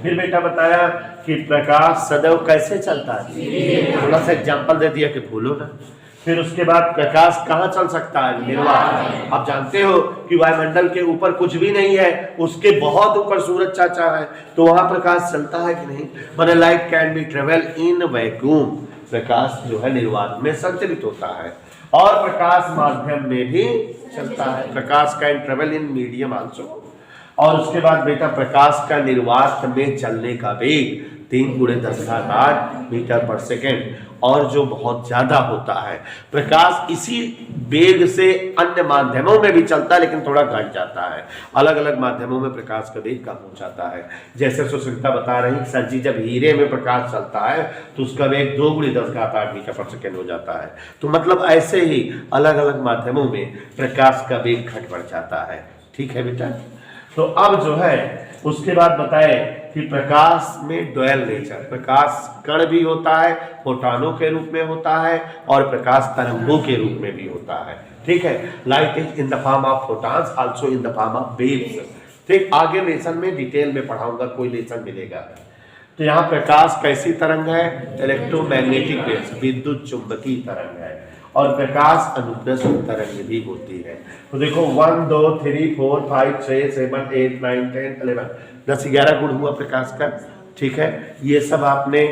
फिर बेटा बताया कि प्रकाश सदैव कैसे चलता है, थोड़ा सा एग्जांपल दे दिया कि भूलो ना। फिर उसके बाद प्रकाश कहाँ चल सकता है? निर्वात। आप जानते हो कि वायुमंडल के ऊपर कुछ भी नहीं है, उसके बहुत ऊपर सूरज चाचा है, तो वहां प्रकाश चलता है कि नहीं? माने light can be travel in vacuum, प्रकाश जो है निर्वात में संचलित होता है। और प्रकाश माध्यम में भी चलता है, प्रकाश can travel in medium also. और उसके बाद बेटा प्रकाश का निर्वात में चलने का वेग, 3×10⁸ मीटर पर सेकेंड, और जो बहुत ज्यादा होता है प्रकाश इसी वेग से अन्य माध्यमों में भी चलता है लेकिन थोड़ा घट जाता है। अलग अलग माध्यमों में प्रकाश का वेग कम हो जाता है। जैसे सुश्रिता बता रही सर जी, जब हीरे में प्रकाश चलता है तो उसका वेग 2×10⁸ मीटर पर सेकेंड हो जाता है। तो मतलब ऐसे ही अलग अलग माध्यमों में प्रकाश का वेग घट बढ़ जाता है। ठीक है बेटा। तो अब जो है उसके बाद बताए कि प्रकाश में ड्वेल नेचर, प्रकाश कण भी होता है, फोटॉनों के रूप में होता है और प्रकाश तरंगों के रूप में भी होता है। ठीक है। Light is in the form of photons, also in the form of waves. ठीक, आगे लेसन में डिटेल में पढ़ाऊंगा, कोई लेसन मिलेगा। तो यहाँ प्रकाश कैसी तरंग है? इलेक्ट्रोमैग्नेटिक वेव्स, विद्युत चुंबकीय तरंग है। और प्रकाश अनुप्रस्थ तरंग भी होती है। तो देखो 1 2 3 4 5 6 7 8 9 10 11 10 11 गुण हुआ प्रकाश का। ठीक है। ये सब आपने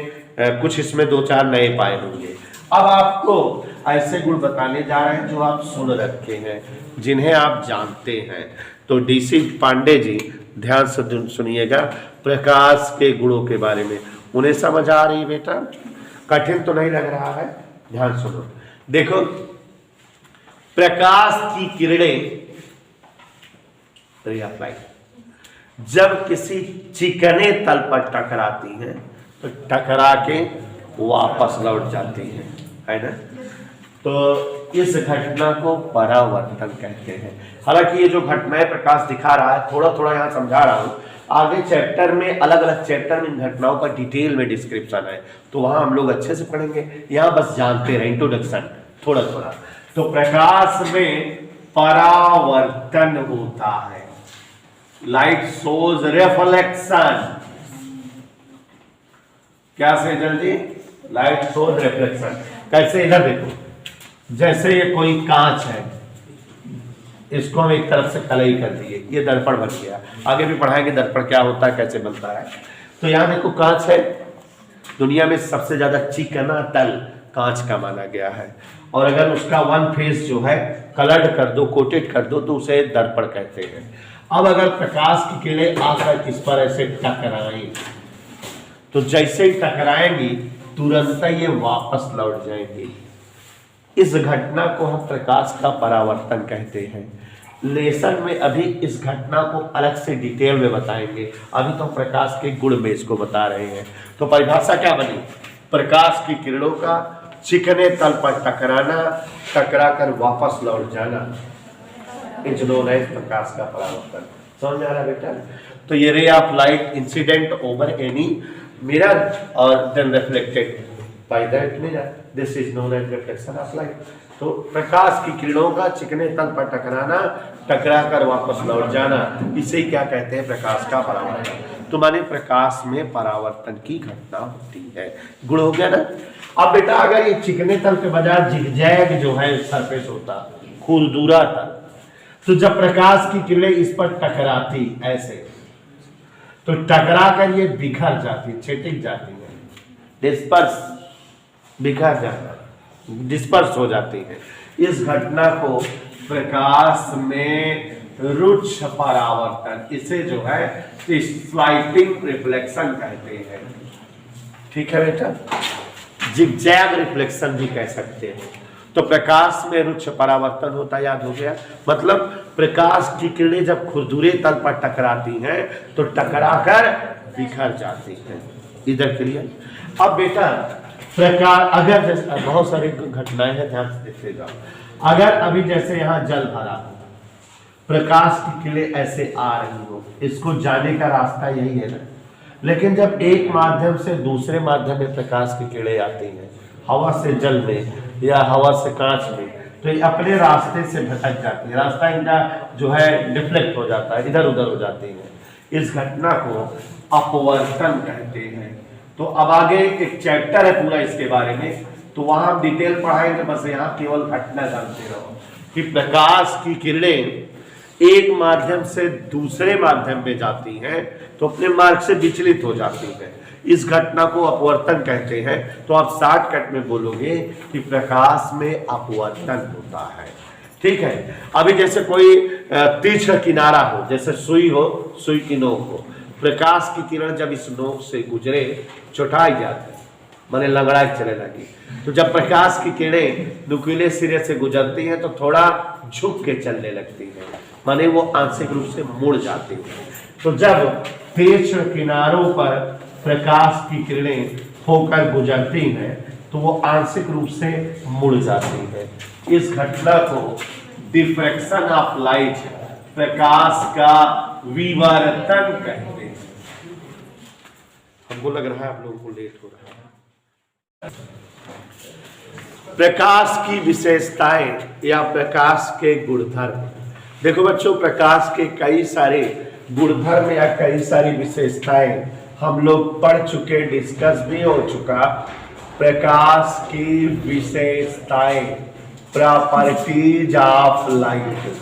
कुछ इसमें 2-4 नए पाए होंगे। अब आपको ऐसे गुण बताने जा रहे हैं जो आप सुन रखे हैं, जिन्हें आप जानते हैं। तो DC पांडे जी ध्यान से सुनिएगा प्रकाश के गुणों के बारे में। उन्हें समझ आ रही बेटा? कठिन तो नहीं लग रहा है? ध्यान सुनो। देखो, प्रकाश की किरणें, रे ऑफ लाइट, जब किसी चिकने तल पर टकराती हैं तो टकरा के वापस लौट जाती हैं, है ना? तो इस घटना को परावर्तन कहते हैं। हालांकि ये जो घटनाएं प्रकाश दिखा रहा है, थोड़ा थोड़ा यहाँ समझा रहा हूं, आगे चैप्टर में, अलग अलग चैप्टर में इन घटनाओं का डिटेल में डिस्क्रिप्शन है, तो वहां हम लोग अच्छे से पढ़ेंगे। यहाँ बस जानते रहे, इंट्रोडक्शन थोड़ा थोड़ा। तो प्रकाश में परावर्तन होता है, लाइट शोज रिफ्लेक्शन। क्या Sejal ji? Light shows reflection. कैसे? इधर देखो, जैसे ये कोई कांच है, इसको हम एक तरफ से कलई कर दिए, ये दर्पण बन गया। आगे भी पढ़ाएंगे दर्पण क्या होता है, कैसे बनता है। तो यहां देखो कांच है, दुनिया में सबसे ज्यादा चिकना तल कांच का माना गया है। और अगर उसका वन फेस जो है कलर्ड कर दो, कोटेड कर दो, तो उसे दर्पण कहते हैं। अब अगर प्रकाश की किरणें आकर इस पर ऐसे टकराएं, तो जैसे ही टकराएंगी तुरंत ये वापस लौट जाएंगी। इस घटना को हम प्रकाश का परावर्तन कहते हैं। लेसन में अभी इस घटना को अलग से डिटेल में बताएंगे, अभी तो हम प्रकाश के गुण में इसको बता रहे हैं। तो परिभाषा क्या बनी? प्रकाश की किरणों का चिकने तल पर टकराना, टकरा कर वापस लौट जाना, इज नोन एज प्रकाश का परावर्तन। समझ में आ रहा है बेटा? तो ये ray of light incident over any mirror और then reflected by that mirror, this is known as reflection of light. तो प्रकाश की किरणों का चिकने तल पर टकराना, टकरा कर वापस लौट जाना, इसे क्या कहते हैं? प्रकाश का परावर्तन। तो माने प्रकाश में परावर्तन की घटना होती है। गुण हो गया ना? अब बेटा अगर ये चिकने तल के बजाय जिगजैग जो है सरफेस होता, खुरदुरा तल, तो जब प्रकाश की किरणें इस पर टकराती ऐसे, तो टकरा कर ये बिखर जाती, छिटक जाती है, डिस्पर्स, बिखर जाता, डिस्पर्स हो जाती है। इस घटना को प्रकाश में रुक्ष परावर्तन, इसे जो है स्लाइडिंग रिफ्लेक्शन कहते हैं। ठीक है बेटा? जिगजैग रिफ्लेक्शन भी कह सकते हैं। तो प्रकाश में रुक्ष परावर्तन होता, याद हो गया? मतलब प्रकाश की किरणें जब खुरदुरे तल पर टकराती हैं तो टकराकर बिखर जाती हैं। इधर क्लियर? अब बेटा प्रकाश, अगर जैसे बहुत सारी घटनाएं हैं, ध्यान से देखते जाओ। अगर अभी जैसे यहाँ जल भरा हो, प्रकाश की किरणें ऐसे आ रही हो, इसको जाने का रास्ता यही है ना। लेकिन जब एक माध्यम से दूसरे माध्यम में प्रकाश की किरणें आती हैं, हवा से जल में या हवा से कांच में, तो ये अपने रास्ते से भटक जाती है, रास्ता इनका जो है डिफ्लेक्ट हो जाता है, इधर उधर हो जाती है। इस घटना को अपवर्तन कहते हैं। तो अब आगे एक चैप्टर है पूरा इसके बारे में, तो वहां हम डिटेल पढ़ाएंगे, बस यहाँ केवल घटना जानते रहो कि प्रकाश की किरणें एक माध्यम से दूसरे माध्यम में जाती हैं तो अपने मार्ग से विचलित हो जाती है। इस घटना को अपवर्तन कहते हैं। तो आप शॉर्टकट में बोलोगे कि प्रकाश में अपवर्तन होता है। ठीक है? अभी जैसे कोई तीक्ष्ण किनारा हो, जैसे सुई हो, सुई की नोक हो, प्रकाश की किरण जब इस नोक से गुजरे चौटाई जाती है, माने लंगड़ा चले लगी। तो जब प्रकाश की किरणें नुकीले सिरे से गुजरती हैं तो थोड़ा झुक के चलने लगती हैं, माने वो आंशिक रूप से मुड़ जाती है। तो जब तीक्ष्ण किनारों पर प्रकाश की किरणें होकर गुजरती हैं तो वो आंशिक रूप से मुड़ जाती है। इस घटना को डिफ्रैक्शन ऑफ लाइट, प्रकाश का विवर्तन कहते हैं। हमको लग रहा है आप लोगों को लेट हो रहा है। प्रकाश की विशेषताएं या प्रकाश के गुणधर्म। देखो बच्चों, प्रकाश के कई सारे गुणधर्म या कई सारी विशेषताएं हम लोग पढ़ चुके, डिस्कस भी हो चुका। प्रकाश की विशेषताएं, प्रॉपर्टीज ऑफ लाइट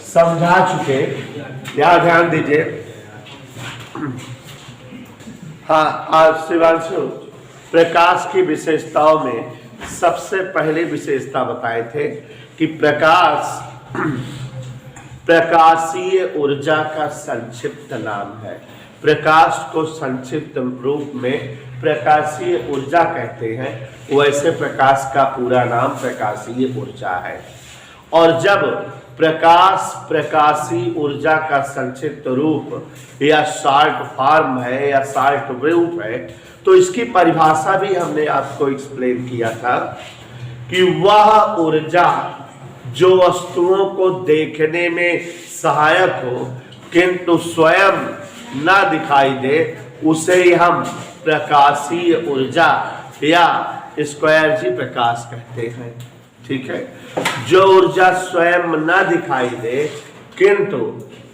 समझा चुके। यहां ध्यान दीजिए। हाँ, आज शिवांशु प्रकाश की विशेषताओं में सबसे पहले विशेषता बताए थे कि प्रकाश प्रकाशीय ऊर्जा का संक्षिप्त नाम है। प्रकाश को संक्षिप्त रूप में प्रकाशीय ऊर्जा कहते हैं, वैसे प्रकाश का पूरा नाम प्रकाशीय ऊर्जा है। और जब प्रकाश प्रकाशीय ऊर्जा का संक्षिप्त रूप या शॉर्ट फॉर्म है या शॉर्ट रूप है, तो इसकी परिभाषा भी हमने आपको एक्सप्लेन किया था कि वह ऊर्जा जो वस्तुओं को देखने में सहायक हो किंतु स्वयं न दिखाई दे, उसे ही हम प्रकाशीय ऊर्जा या स्क्वायर जी प्रकाश कहते हैं। ठीक है, जो ऊर्जा स्वयं न दिखाई दे किंतु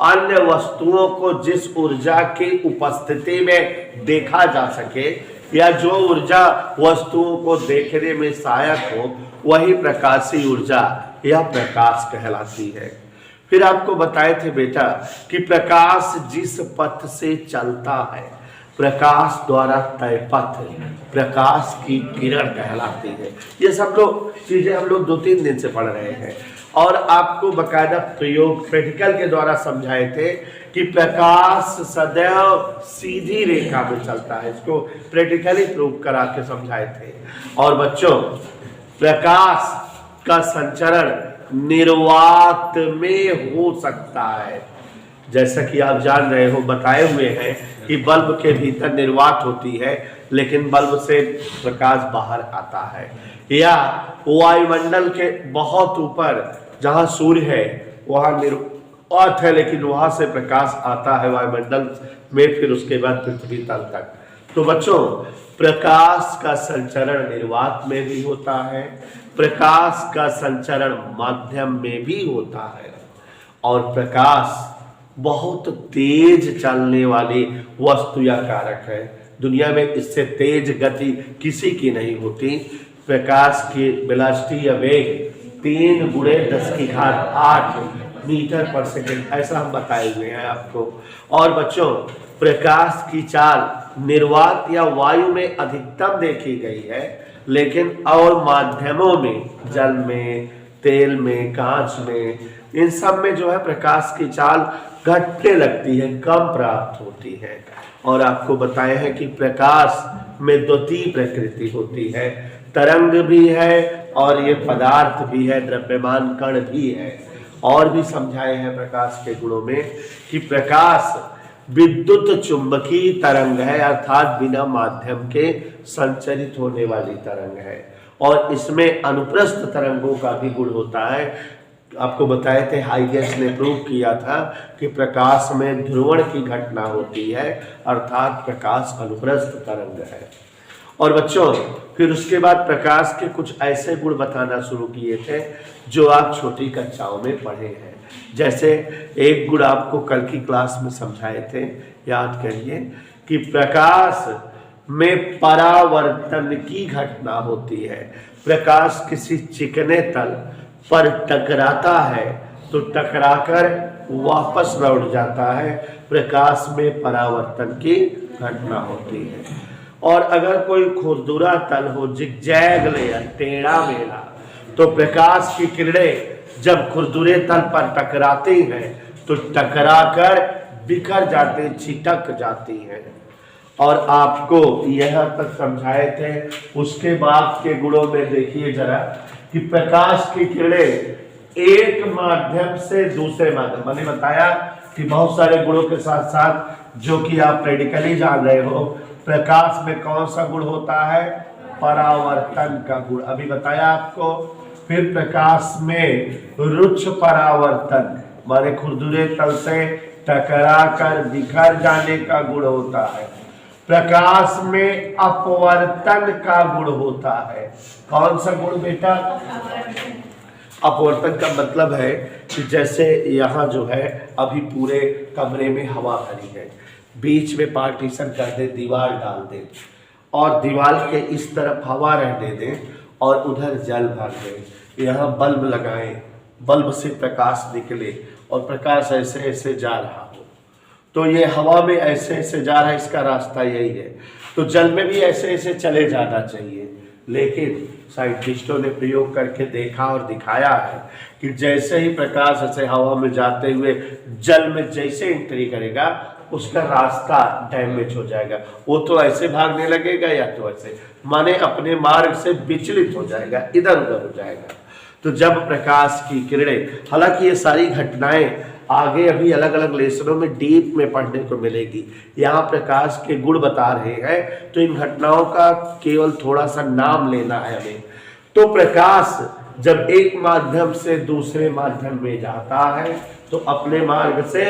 अन्य वस्तुओं को जिस ऊर्जा की उपस्थिति में देखा जा सके या जो ऊर्जा वस्तुओं को देखने में सहायक हो, वही प्रकाशीय ऊर्जा या प्रकाश कहलाती है। फिर आपको बताए थे बेटा कि प्रकाश जिस पथ से चलता है, प्रकाश द्वारा तय पथ प्रकाश की किरण कहलाती है। ये सब लोग चीजें हम लोग 2-3 दिन से पढ़ रहे हैं और आपको बकायदा प्रयोग प्रैक्टिकल के द्वारा समझाए थे कि प्रकाश सदैव सीधी रेखा में चलता है। इसको प्रैक्टिकली प्रूव करा के समझाए थे। और बच्चों, प्रकाश का संचरण निर्वात में हो सकता है। जैसा कि आप जान रहे हो, बताए हुए हैं कि बल्ब के भीतर निर्वात होती है लेकिन बल्ब से प्रकाश बाहर आता है। या वायुमंडल के बहुत ऊपर जहां सूर्य है वहां निर्वात है लेकिन वहां से प्रकाश आता है वायुमंडल में, फिर उसके बाद पृथ्वी तल तक। तो बच्चों, प्रकाश का संचरण निर्वात में भी होता है, प्रकाश का संचरण माध्यम में भी होता है। और प्रकाश बहुत तेज चलने वाली वस्तु या कारक है। दुनिया में इससे तेज गति किसी की नहीं होती। प्रकाश की वेलोसिटी या वेग 3 × 10⁸ मीटर पर सेकंड, ऐसा हम बताए हुए हैं आपको। और बच्चों, प्रकाश की चाल निर्वात या वायु में अधिकतम देखी गई है, लेकिन और माध्यमों में, जल में, तेल में, कांच में, इन सब में जो है प्रकाश की चाल घटने लगती है, कम प्राप्त होती है। और आपको बताए हैं कि प्रकाश में द्वितीय प्रकृति होती है, तरंग भी है और ये पदार्थ भी है, द्रव्यमान कण भी है। और भी समझाए हैं प्रकाश के गुणों में कि प्रकाश विद्युत चुंबकीय तरंग है, अर्थात बिना माध्यम के संचरित होने वाली तरंग है। और इसमें अनुप्रस्थ तरंगों का भी गुण होता है। आपको बताए थे, हाइगेंस ने प्रूव किया था कि प्रकाश में ध्रुवण की घटना होती है, अर्थात प्रकाश अनुप्रस्थ तरंग है। और बच्चों, फिर उसके बाद प्रकाश के कुछ ऐसे गुण बताना शुरू किए थे जो आप छोटी कक्षाओं में पढ़े हैं। जैसे एक गुण आपको कल की क्लास में समझाए थे, याद करिए, कि प्रकाश में परावर्तन की घटना होती है। प्रकाश किसी चिकने तल पर टकराता है तो टकराकर वापस लौट जाता है, प्रकाश में परावर्तन की घटना होती है। और अगर कोई खुरदुरा तल हो, जिगजैग लेयर, टेढ़ा मेढ़ा, तो प्रकाश की किरणें जब खुरदुरे तल पर टकराती हैं तो टकराकर बिखर जाते हैं, छिटक जाती हैं। और आपको यहाँ तक समझाए थे। उसके बाद के गुणों में देखिए जरा कि प्रकाश की किरणें एक माध्यम से दूसरे माध्यम, मैंने बताया कि बहुत सारे गुणों के साथ साथ जो कि आप मेडिकली जान रहे हो, प्रकाश में कौन सा गुण होता है, परावर्तन का गुण अभी बताया आपको। फिर प्रकाश में रुच्छ परावर्तन, माने खुरदुरे तल से टकरा कर बिखर जाने का गुण होता है। प्रकाश में अपवर्तन का गुण होता है। कौन सा गुण बेटा? अपवर्तन का मतलब है कि जैसे यहाँ जो है अभी पूरे कमरे में हवा भरी है, बीच में पार्टीशन कर दे, दीवार डाल दे और दीवार के इस तरफ हवा रहने दें और उधर जल भर दें। यहाँ बल्ब लगाएं, बल्ब से प्रकाश निकले और प्रकाश ऐसे ऐसे जा रहा हो, तो ये हवा में ऐसे ऐसे जा रहा है, इसका रास्ता यही है। तो जल में भी ऐसे ऐसे चले जाना चाहिए। लेकिन साइंटिस्टों ने प्रयोग करके देखा और दिखाया है कि जैसे ही प्रकाश ऐसे हवा में जाते हुए जल में जैसे एंट्री करेगा, उसका रास्ता डैमेज हो जाएगा। वो तो ऐसे भागने लगेगा या तो ऐसे, माने अपने मार्ग से विचलित हो जाएगा, इधर उधर हो जाएगा। तो जब प्रकाश की किरणें, हालांकि ये सारी घटनाएं आगे अभी अलग अलग लेसनों में डीप में पढ़ने को मिलेगी, यहाँ प्रकाश के गुण बता रहे हैं, तो इन घटनाओं का केवल थोड़ा सा नाम लेना है हमें। तो प्रकाश जब एक माध्यम से दूसरे माध्यम में जाता है तो अपने मार्ग से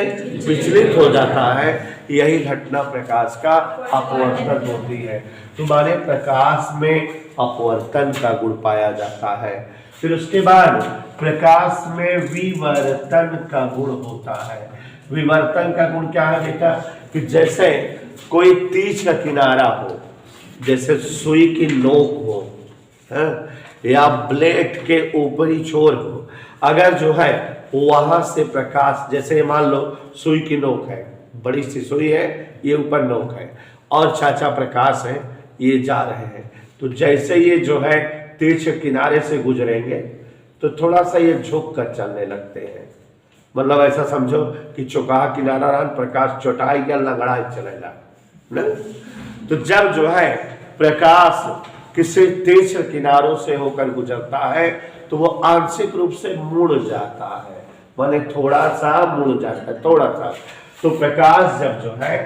विचलित हो जाता है, यही घटना प्रकाश का अपवर्तन होती है। तुम्हारे प्रकाश में अपवर्तन का गुण पाया जाता है। फिर उसके बाद प्रकाश में विवर्तन का गुण होता है। विवर्तन का गुण क्या है बेटा? कि जैसे कोई तीर का किनारा हो, जैसे सुई की नोक हो, है? या ब्लेड के ऊपरी छोर हो, अगर जो है वहां से प्रकाश, जैसे मान लो सुई की नोक है, बड़ी सी सुई है, ये ऊपर नोक है और चाचा प्रकाश है, ये जा रहे हैं, तो जैसे ये जो है तिरछे किनारे से गुजरेंगे तो थोड़ा सा ये झुक कर चलने लगते हैं। मतलब ऐसा समझो कि चौकाहा किनारा रहा, प्रकाश चौटाई या लंगड़ा चलेगा ना। तो जब जो है प्रकाश किसी तिरछे किनारों से होकर गुजरता है तो वो आंशिक रूप से मुड़ जाता है, माने थोड़ा सा मुड़ जाता है, थोड़ा सा। तो प्रकाश जब जो है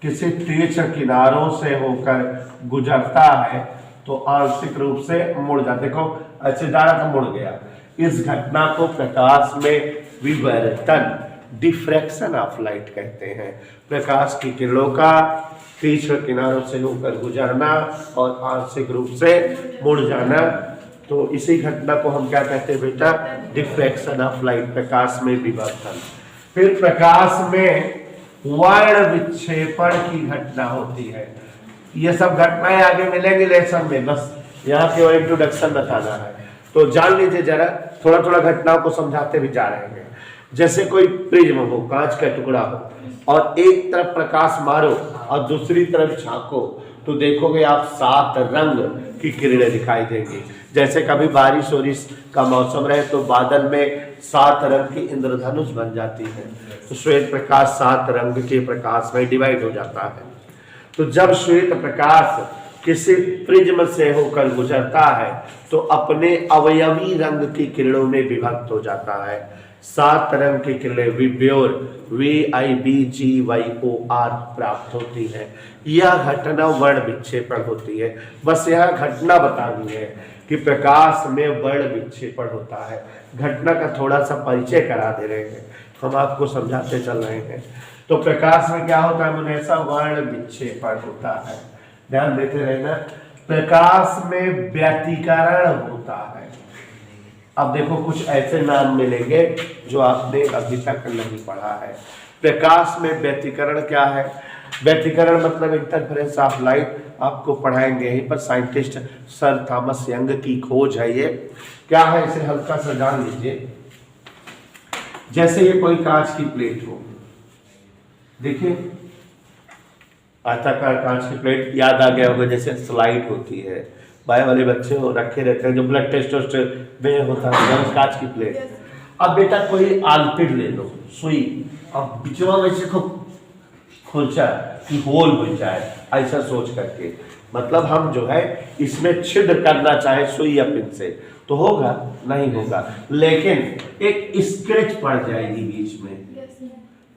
किसी तिरछे किनारों से होकर गुजरता है तो आंशिक रूप से मुड़ जाता। देखो ऐसे जा रहा था, मुड़ गया। इस घटना को प्रकाश में विवर्तन, डिफ्रैक्शन ऑफ लाइट कहते हैं। प्रकाश की किरणों का तीक्ष्ण किनारों से होकर गुजरना और आंशिक रूप से मुड़ जाना, तो इसी घटना को हम क्या कहते हैं बेटा? डिफ्रैक्शन ऑफ लाइट, प्रकाश में विवर्तन। फिर प्रकाश में वर्ण विक्षेपण की घटना होती है। ये सब घटनाएं आगे मिलेंगी लेसन में, बस यहाँ केवल इंट्रोडक्शन बताना है। तो जान लीजिए जरा, थोड़ा थोड़ा घटनाओं को समझाते भी जा रहे हैं। जैसे कोई प्रिज्म हो, कांच का टुकड़ा हो और एक तरफ प्रकाश मारो और दूसरी तरफ झांको तो देखोगे आप 7 रंग की किरणें दिखाई देंगी। जैसे कभी बारिश वारिश का मौसम रहे तो बादल में 7 रंग की इंद्रधनुष बन जाती है, तो श्वेत प्रकाश 7 रंग के प्रकाश में डिवाइड हो जाता है। तो जब श्वेत प्रकाश किसी प्रिज्म से होकर गुजरता है तो अपने अवयवी रंग की किरणों में विभक्त हो जाता है। 7 रंग की किरणें विब्योर VIBGYOR प्राप्त होती है। यह घटना वर्ण विक्षेपण होती है। बस यह घटना बतानी है कि प्रकाश में वर्ण विक्षेपण होता है। घटना का थोड़ा सा परिचय करा दे रहे हैं, हम आपको समझाते चल रहे हैं। तो प्रकाश में क्या होता है? ऐसा वर्ण विक्षेपण होता है, ध्यान देते रहना। प्रकाश में व्यतिकरण होता है। अब देखो कुछ ऐसे नाम मिलेंगे जो आपने अभी तक नहीं पढ़ा है। प्रकाश में व्यतिकरण क्या है? व्यतिकरण मतलब इंटरफेरेंस ऑफ लाइट, आपको पढ़ाएंगे यहीं पर। साइंटिस्ट सर थॉमस यंग की खोज है। ये क्या है, इसे हल्का सा जान लीजिए। जैसे ये कोई कांच की प्लेट हो, देखिए आयताकार कांच की प्लेट, याद आ गया होगा जैसे स्लाइड होती है, बाय वाले बच्चे हो रखे रहते हैं जो ब्लड टेस्ट में होता है, कांच की प्लेट। अब बेटा कोई आलपिड ले लो, सुई, अब बिचवा में से खूब खोलचा कि होल हो जाए, ऐसा सोच करके, मतलब हम जो है इसमें छिद्र करना चाहे सुई या पिन से तो होगा नहीं होगा, लेकिन एक स्क्रैच पड़ जाएगी बीच में,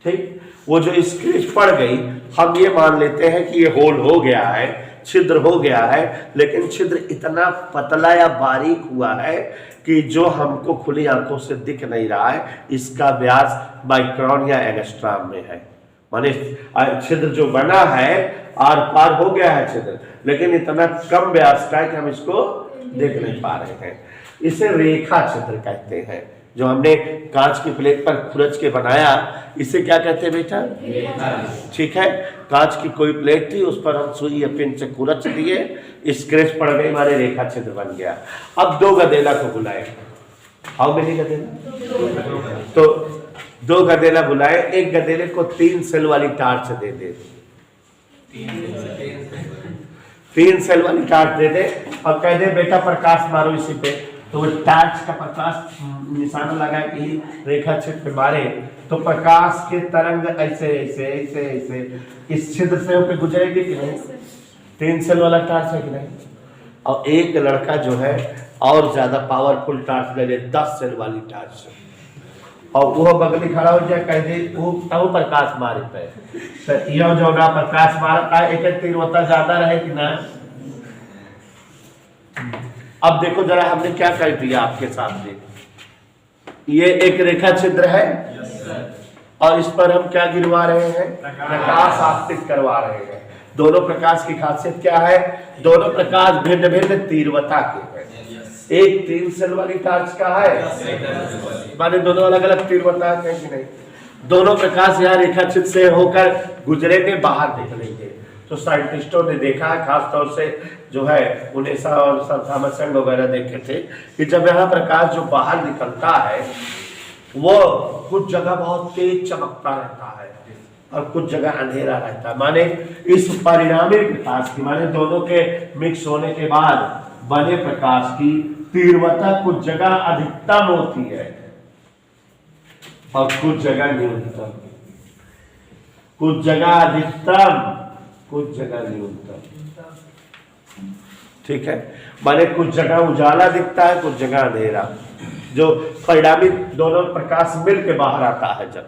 ठीक। वो जो स्क्रैच पड़ गई, हम ये मान लेते हैं कि ये होल हो गया है, छिद्र हो गया है, लेकिन छिद्र इतना पतला या बारीक हुआ है कि जो हमको खुली आंखों से दिख नहीं रहा है। इसका व्यास माइक्रोन या एंगस्ट्रॉम में है, माने छिद्र जो बना है आर पार हो गया है छिद्र, लेकिन इतना कम व्यास का है कि हम इसको देख नहीं पा रहे हैं। इसे रेखा छिद्र कहते हैं। जो हमने कांच की प्लेट पर खुरच के बनाया, इसे क्या कहते हैं बेटा? ठीक है, कांच की कोई प्लेट थी, उस पर हम सुई या पिन से खुरच दिए, स्क्रैच पड़ गई, हमारे रेखा छिद्र बन गया। अब 2 गदेला को बुलाए, हाउ मेनी गदेला? तो 2 गदेला बुलाए, एक गदेले को 3 सेल वाली टार्च दे दे, 3 सेल वाली टार्च दे दे और कह दे बेटा प्रकाश मारो इसी पे। तो वो टार्च का प्रकाश निशाना लगा कि रेखा छिद्र पे मारे तो प्रकाश के तरंग ऐसे ऐसे ऐसे ऐसे इस छिद्र से होकर गुजरेगी कि नहीं? 3 सेल वाला टार्च है कि नहीं? और एक लड़का जो है और ज्यादा पावरफुल टार्च ले ले, 10 सेल वाली टार्च, और वो बगली खड़ा हो जाए, कह दे वो प्रकाश मारे पे, तो यह जो ना प्रकाश मारता है, एक तीव्रता ज्यादा रहे कि ना? अब देखो जरा हमने क्या कर दिया आपके सामने, ये एक रेखा छिद्र है और इस पर हम क्या गिरवा रहे हैं? प्रकाश आपतित करवा रहे हैं। दोनों प्रकाश की खासियत क्या है? दोनों प्रकाश भिन्न भिन्न तीव्रता के हैं। एक 3 सेल वाली टार्च का है, माने दोनों अलग अलग तीव्रता है कि नहीं? दोनों प्रकाश यहाँ रेखा छिद्र से होकर गुजरेंगे, बाहर निकलेंगे। तो साइंटिस्टों ने देखा, खासतौर से जो है उनेसा और सर थॉमस यंग वगैरह देखे थे कि जब यहाँ प्रकाश जो बाहर निकलता है वो कुछ जगह बहुत तेज चमकता रहता है और कुछ जगह अंधेरा रहता है। माने इस परिणामी प्रकाश की, माने दोनों के मिक्स होने के बाद बने प्रकाश की तीव्रता कुछ जगह अधिकतम होती है और कुछ जगह न्यूनतम, कुछ जगह अधिकतम, कुछ जगह न्यूनतम, ठीक है। माने कुछ जगह उजाला दिखता है, कुछ जगह अंधेरा, जो परिणामी दोनों प्रकाश मिल के बाहर आता है जब,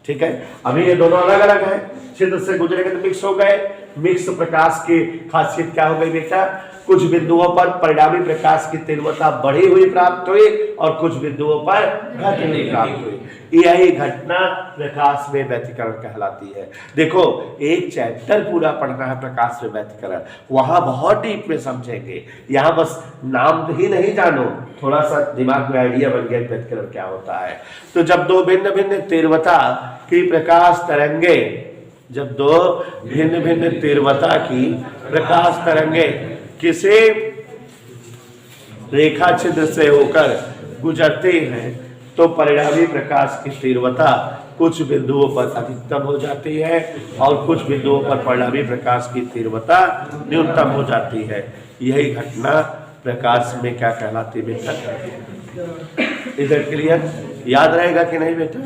ठीक है। अभी ये दोनों अलग अलग है, छिद्र से गुजरेंगे तो मिक्स हो गए। मिक्स प्रकाश की खासियत क्या हो गई बेटा? कुछ बिंदुओं पर परिणामी प्रकाश की तीव्रता बढ़ी हुई प्राप्त हुई और कुछ बिंदुओं पर घटी हुई प्राप्त हुई। यही घटना प्रकाश में व्यतिकरण कहलाती है। देखो एक चैप्टर पूरा पढ़ना है प्रकाश में व्यतिकरण, वहां बहुत डीप में समझेंगे, यहाँ बस नाम ही नहीं जानो, थोड़ा सा दिमाग में आइडिया बन गया व्यतिकरण क्या होता है। तो जब 2 भिन्न भिन्न तीव्रता की प्रकाश तरंगे, जब 2 भिन्न भिन्न तीव्रता की प्रकाश तरंगे किसी रेखा छिद्र से होकर गुजरते हैं तो परिणामी प्रकाश की तीव्रता कुछ बिंदुओं पर अधिकतम हो जाती है और कुछ बिंदुओं पर परिणामी प्रकाश की तीव्रता न्यूनतम हो जाती है। यही घटना प्रकाश में क्या कहलाती है बेटा? इधर क्लियर? याद रहेगा कि नहीं बेटा?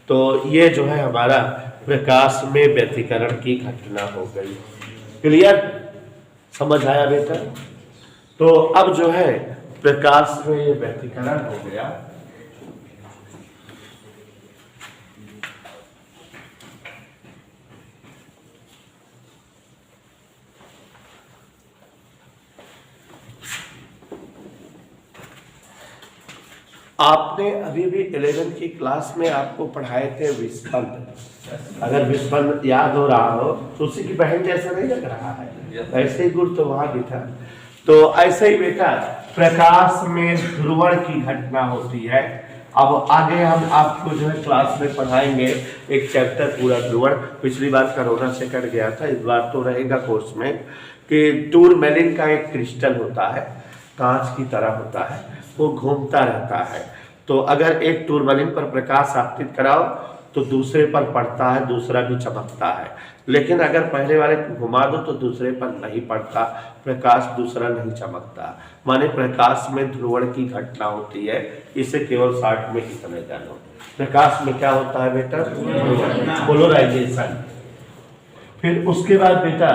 तो ये जो है हमारा प्रकाश में व्यतिकरण की घटना हो गई। क्लियर? समझ आया बेटा? तो अब जो है प्रकाश में ये व्यतिकरण हो गया। आपने अभी भी 11 की क्लास में आपको पढ़ाए थे विस्फंद। अगर विस्फंद याद हो रहा हो तो उसी की बहन जैसा नहीं लग रहा है, ऐसे ही गुण तो वहां भी था। तो ऐसे ही बेटा प्रकाश में ध्रुवण की घटना होती है। अब आगे हम आपको जो है क्लास में पढ़ाएंगे एक चैप्टर पूरा ध्रुवण। पिछली बार कोरोना से कट गया था, इस बार तो रहेगा कोर्स में कि टूरमैलिन का एक क्रिस्टल होता है, कांच की तरह होता है, वो घूमता रहता है। तो अगर एक टूरमैलिन पर प्रकाश आपतित कराओ तो दूसरे पर पड़ता है, दूसरा भी चमकता है। लेकिन अगर पहले वाले को घुमा दो तो दूसरे पर नहीं पड़ता, प्रकाश दूसरा नहीं चमकता। माने प्रकाश में ध्रुवण की घटना होती है, इसे केवल शॉर्ट में इतना जानो। प्रकाश में क्या होता है बेटा? पोलराइजेशन। फिर उसके बाद बेटा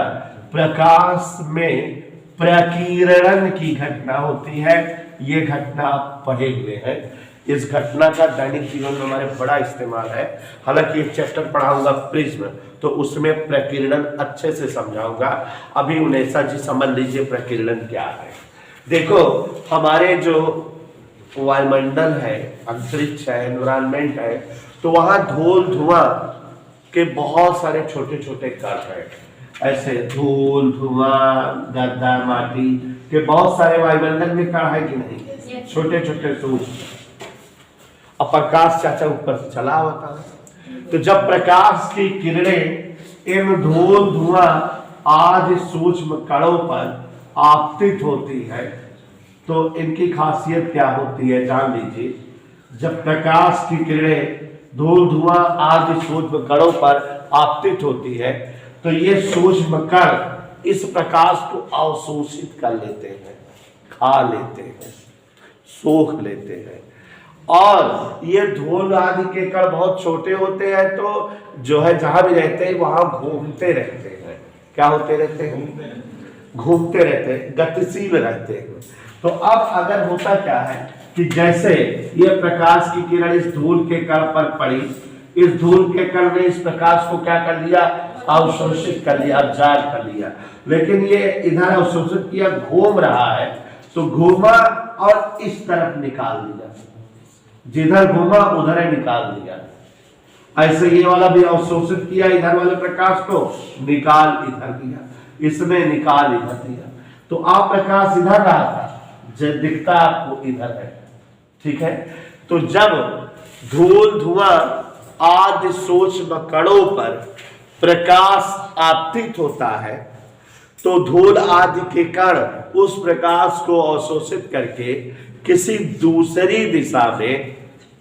प्रकाश में प्रकीर्णन की घटना होती है। ये घटना आप पढ़े हुए हैं। इस घटना का दैनिक जीवन में हमारे बड़ा इस्तेमाल है। हालांकि एक चैप्टर पढ़ाऊंगा प्रिज्म, तो उसमें प्रकीर्णन अच्छे से समझाऊंगा। अभी उनेसा जी समझ लीजिए प्रकीर्णन क्या है। देखो हमारे जो वायुमंडल है, अंतरिक्ष है, एनवायरमेंट है, तो वहां धूल धुआं के बहुत सारे छोटे छोटे कण हैं। ऐसे धूल धुआं गर्दा माटी के बहुत सारे वायुमंडल में कण है कि नहीं? छोटे छोटे सूक्ष्म। और प्रकाश चाचा ऊपर से चला होता है। तो जब प्रकाश की किरणें इन धूल धुआं आदि सूक्ष्म कणों पर आपतित होती है तो इनकी खासियत क्या होती है जान लीजिए। जब प्रकाश की किरणें धूल धुआं आदि सूक्ष्म कणों पर आपतित होती है तो ये सूक्ष्म कण इस प्रकाश को अवशोषित कर लेते हैं, खा लेते हैं, सोख लेते हैं। और ये धूल आदि के कण बहुत छोटे होते हैं तो जो है जहां भी रहते हैं वहां घूमते रहते हैं। क्या होते रहते हैं? घूमते रहते हैं, गतिशील रहते हैं। तो अब अगर होता क्या है कि जैसे ये प्रकाश की किरण इस धूल के कण पर पड़ी, इस धूल के कण ने इस प्रकाश को क्या कर लिया? अवशोषित कर लिया, अब्जॉर्ब कर लिया। लेकिन ये इधर अवशोषित किया, घूम रहा है तो घूमा और इस तरफ निकाल दिया, जिधर घूमा उधर ही निकाल दिया। ऐसे ये वाला भी अवशोषित किया, इधर वाले प्रकाश को निकाल इधर दिया, इसमें निकाल इधर दिया। तो आप प्रकाश इधर रहा था, जो दिखता आपको इधर है। ठीक है। तो जब धूल धुआं आदि सूक्ष्म कणों पर प्रकाश आपतित होता है तो धूल आदि के कण उस प्रकाश को अवशोषित करके किसी दूसरी दिशा में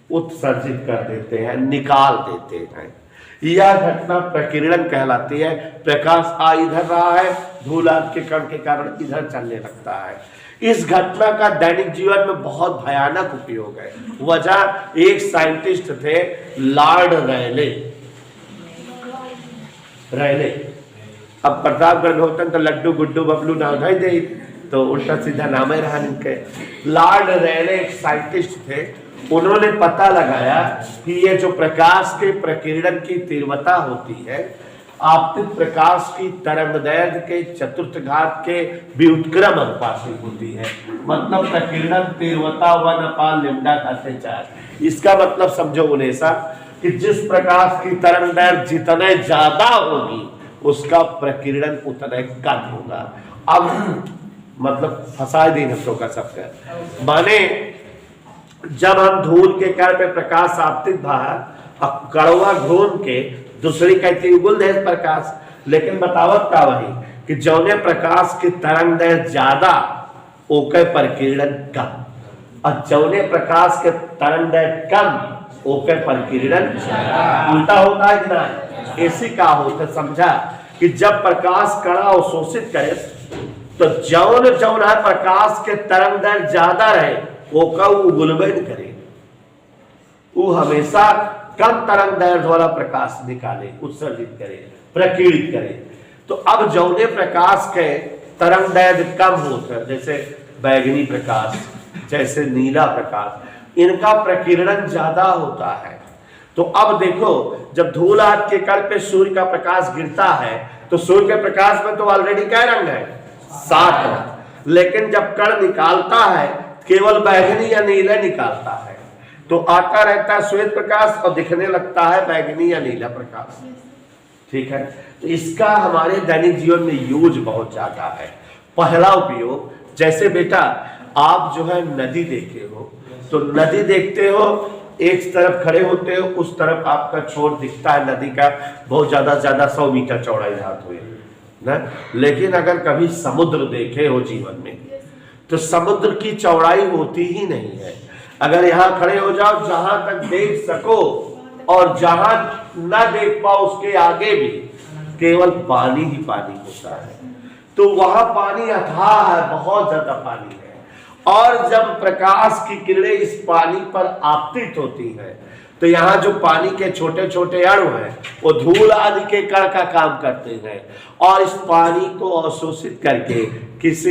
उत्सर्जित कर देते हैं, निकाल देते हैं। यह घटना प्रकीर्णन कहलाती है। प्रकाश आ इधर रहा है, धूल आदि के कण के कारण इधर चलने लगता है। इस घटना का दैनिक जीवन में बहुत भयानक उपयोग है। वजह, एक साइंटिस्ट थे लॉर्ड रैले। अब प्रतापगढ़ में होते तो लड्डू गुड्डू बबलू ना उठाई दे, तो उल्टा सीधा नाम ही रहा इनके। लॉर्ड रैले एक साइंटिस्ट थे। उन्होंने पता लगाया कि ये जो प्रकाश के प्रकीर्णन की तीव्रता होती है, आपतित प्रकाश की तरंगदैर्घ्य के चतुर्थ घात के व्युत्क्रम अनुपातिक होती है। मतलब प्रकीर्णन तीव्रता 1/λ/4। इसका मतलब समझो उनेसा कि जिस प्रकाश की तरंगदैर्घ्य जितने ज्यादा होगी उसका प्रकीर्णन उतना कम होगा। अब मतलब फंसाए दिन हम का सबका माने जब हम धूल के कण पे प्रकाश आपतित बाहर कड़वा घूम के दूसरी कहती गुलदेश प्रकाश, लेकिन बतावत का वही कि जौने प्रकाश की तरंगदैर्घ्य ज्यादा ओके प्रकीर्णन कम, और जौने प्रकाश के तरंगदैर्घ्य कम ओके प्रकीर्णन उल्टा होता है कि ना? ऐसी का होता समझा कि जब प्रकाश कणा अवशोषित करे तो जौन जौन है प्रकाश के तरंगदैर्घ्य ज्यादा रहे ओका वो गुलबेन करे, वो हमेशा कम तरंगदैर्घ्य वाला प्रकाश निकाले, उत्सर्जित करे, प्रकीर्णित करे। तो अब जौने प्रकाश के तरंगदैर्घ्य कम होते हैं, जैसे बैगनी प्रकाश, जैसे नीला प्रकाश, इनका प्रकीर्णन ज्यादा होता है। तो अब देखो जब धूल आदि के कण पे सूर्य का प्रकाश गिरता है तो सूर्य के प्रकाश में तो ऑलरेडी क्या रंग है? 7 रंग। लेकिन जब कण निकालता है केवल बैगनी या नीला निकालता है तो आता रहता है श्वेत प्रकाश और दिखने लगता है बैगनी या नीला प्रकाश। ठीक है। तो इसका हमारे दैनिक जीवन में यूज बहुत ज्यादा है। पहला उपयोग, जैसे बेटा आप जो है नदी देखे हो तो नदी देखते हो, एक तरफ खड़े होते हो, उस तरफ आपका छोर दिखता है नदी का बहुत ज्यादा 100 मीटर चौड़ाई हाथ हुए ना। लेकिन अगर कभी समुद्र देखे हो जीवन में तो समुद्र की चौड़ाई होती ही नहीं है। अगर यहाँ खड़े हो जाओ जहां तक देख सको और जहां ना देख पाओ उसके आगे भी केवल पानी ही पानी होता है। तो वहां पानी अथाह है, बहुत ज्यादा पानी है। और जब प्रकाश की किरणें इस पानी पर आपतित होती हैं तो यहाँ जो पानी के छोटे छोटे अणु हैं वो धूल आदि के कण का काम करते हैं और इस पानी को अवशोषित करके इस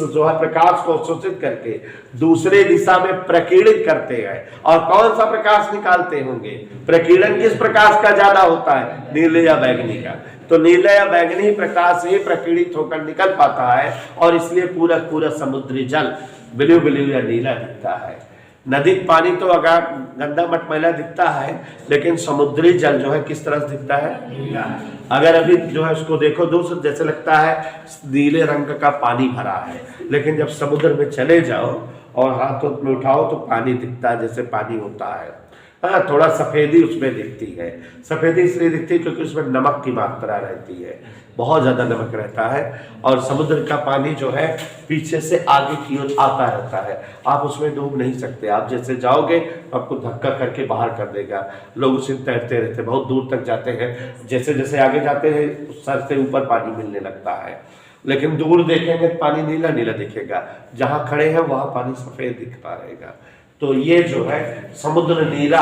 जो है प्रकाश को अवशोषित करके दूसरे दिशा में प्रकीर्णित करते हैं। और कौन सा प्रकाश निकालते होंगे? प्रकीर्णन किस प्रकाश का ज्यादा होता है? नीले या बैगनी का। तो नीला या बैगनी प्रकाश ही प्रकीर्णित होकर निकल पाता है और इसलिए पूरा पूरा समुद्री जल ब्लू ब्लू या नीला दिखता है। नदी पानी तो अगर गंदा मटमैला दिखता है, लेकिन समुद्री जल जो है किस तरह से दिखता है? नीला। अगर अभी जो है उसको देखो दूर जैसे लगता है नीले रंग का पानी भरा है, लेकिन जब समुद्र में चले जाओ और हाथों में उठाओ तो पानी दिखता है जैसे पानी होता है। हाँ, थोड़ा सफेदी उसमें दिखती है। सफेदी इसलिए दिखती है क्योंकि उसमें नमक की मात्रा रहती है, बहुत ज्यादा नमक रहता है और समुद्र का पानी जो है पीछे से आगे की ओर आता रहता है। आप उसमें डूब नहीं सकते, आप जैसे जाओगे तो आपको धक्का करके बाहर कर देगा। लोग उसे तैरते रहते, बहुत दूर तक जाते हैं, जैसे जैसे आगे जाते हैं सर से ऊपर पानी मिलने लगता है। लेकिन दूर देखेंगे तो पानी नीला नीला दिखेगा, जहां खड़े हैं वहां पानी सफेद दिखता रहेगा। तो ये जो है समुद्र नीला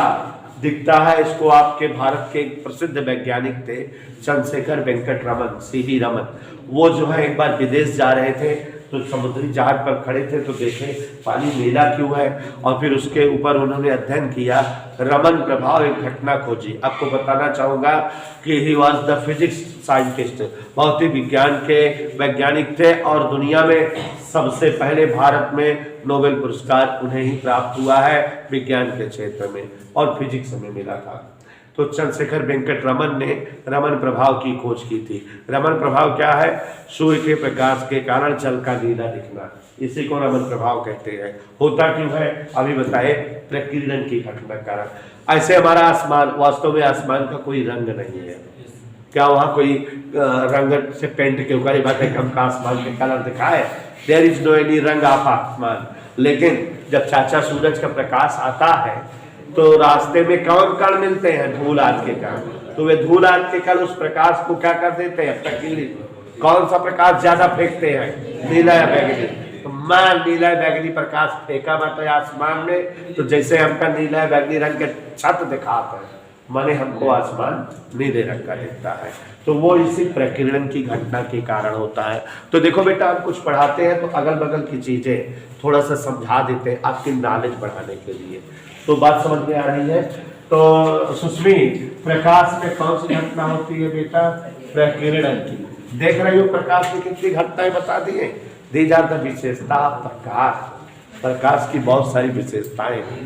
दिखता है। इसको आपके भारत के एक प्रसिद्ध वैज्ञानिक थे चंद्रशेखर वेंकट रमन, सीवी रमन, वो जो है एक बार विदेश जा रहे थे तो समुद्री जहाज पर खड़े थे तो देखे पानी नीला क्यों है और फिर उसके ऊपर उन्होंने अध्ययन किया, रमन प्रभाव एक घटना खोजी। आपको बताना चाहूंगा कि he was the physics scientist, भौतिक विज्ञान के वैज्ञानिक थे और दुनिया में सबसे पहले भारत में नोबेल पुरस्कार उन्हें ही प्राप्त हुआ है विज्ञान के क्षेत्र में और फिजिक्स में मिला था। तो चंद्रशेखर वेंकट रमन ने रमन प्रभाव की खोज की थी। रमन प्रभाव क्या है? सूर्य के प्रकाश के कारण जल का नीला दिखना, इसी को रमन प्रभाव कहते हैं। होता क्यों है अभी बताए, प्रकीर्णन की घटना कारण। ऐसे हमारा आसमान, वास्तव में आसमान का कोई रंग नहीं है। क्या वहाँ कोई रंग से पेंट के ऊपर बात है हम का आसमान के कलर दिखाए? देयर इज नो एनी रंग ऑफ आसमान। लेकिन जब चाचा सूरज का प्रकाश आता है तो रास्ते में कौन कण मिलते हैं? धूल आदि के कण। तो वे धूल आदि के कण उस प्रकाश को क्या कर देते हैं? प्रकीर्णित। कौन सा प्रकाश ज्यादा फेंकते हैं? नीला या बैगनी। तो मैं नीला या बैगनी प्रकाश फेंका मतलब आसमान में, तो जैसे हमका नीला या बैगनी रंग के छत दिखाते हैं माने हमको आसमान नीले रंग का दिखता है। तो वो इसी प्रकीर्णन की घटना के कारण होता है। तो देखो बेटा, हम कुछ पढ़ाते हैं तो अगल बगल की चीजें थोड़ा सा समझा देते हैं आपकी नॉलेज बढ़ाने के लिए। तो बात समझ में आ रही है? तो सुस्मी, प्रकाश में कौन सी घटना होती है बेटा? प्रकीर्णन की। देख रही हो प्रकाश की कितनी घटनाएं बता दिए। दीज आर द विशेषता प्रकाश। प्रकाश की बहुत सारी विशेषताएं हैं।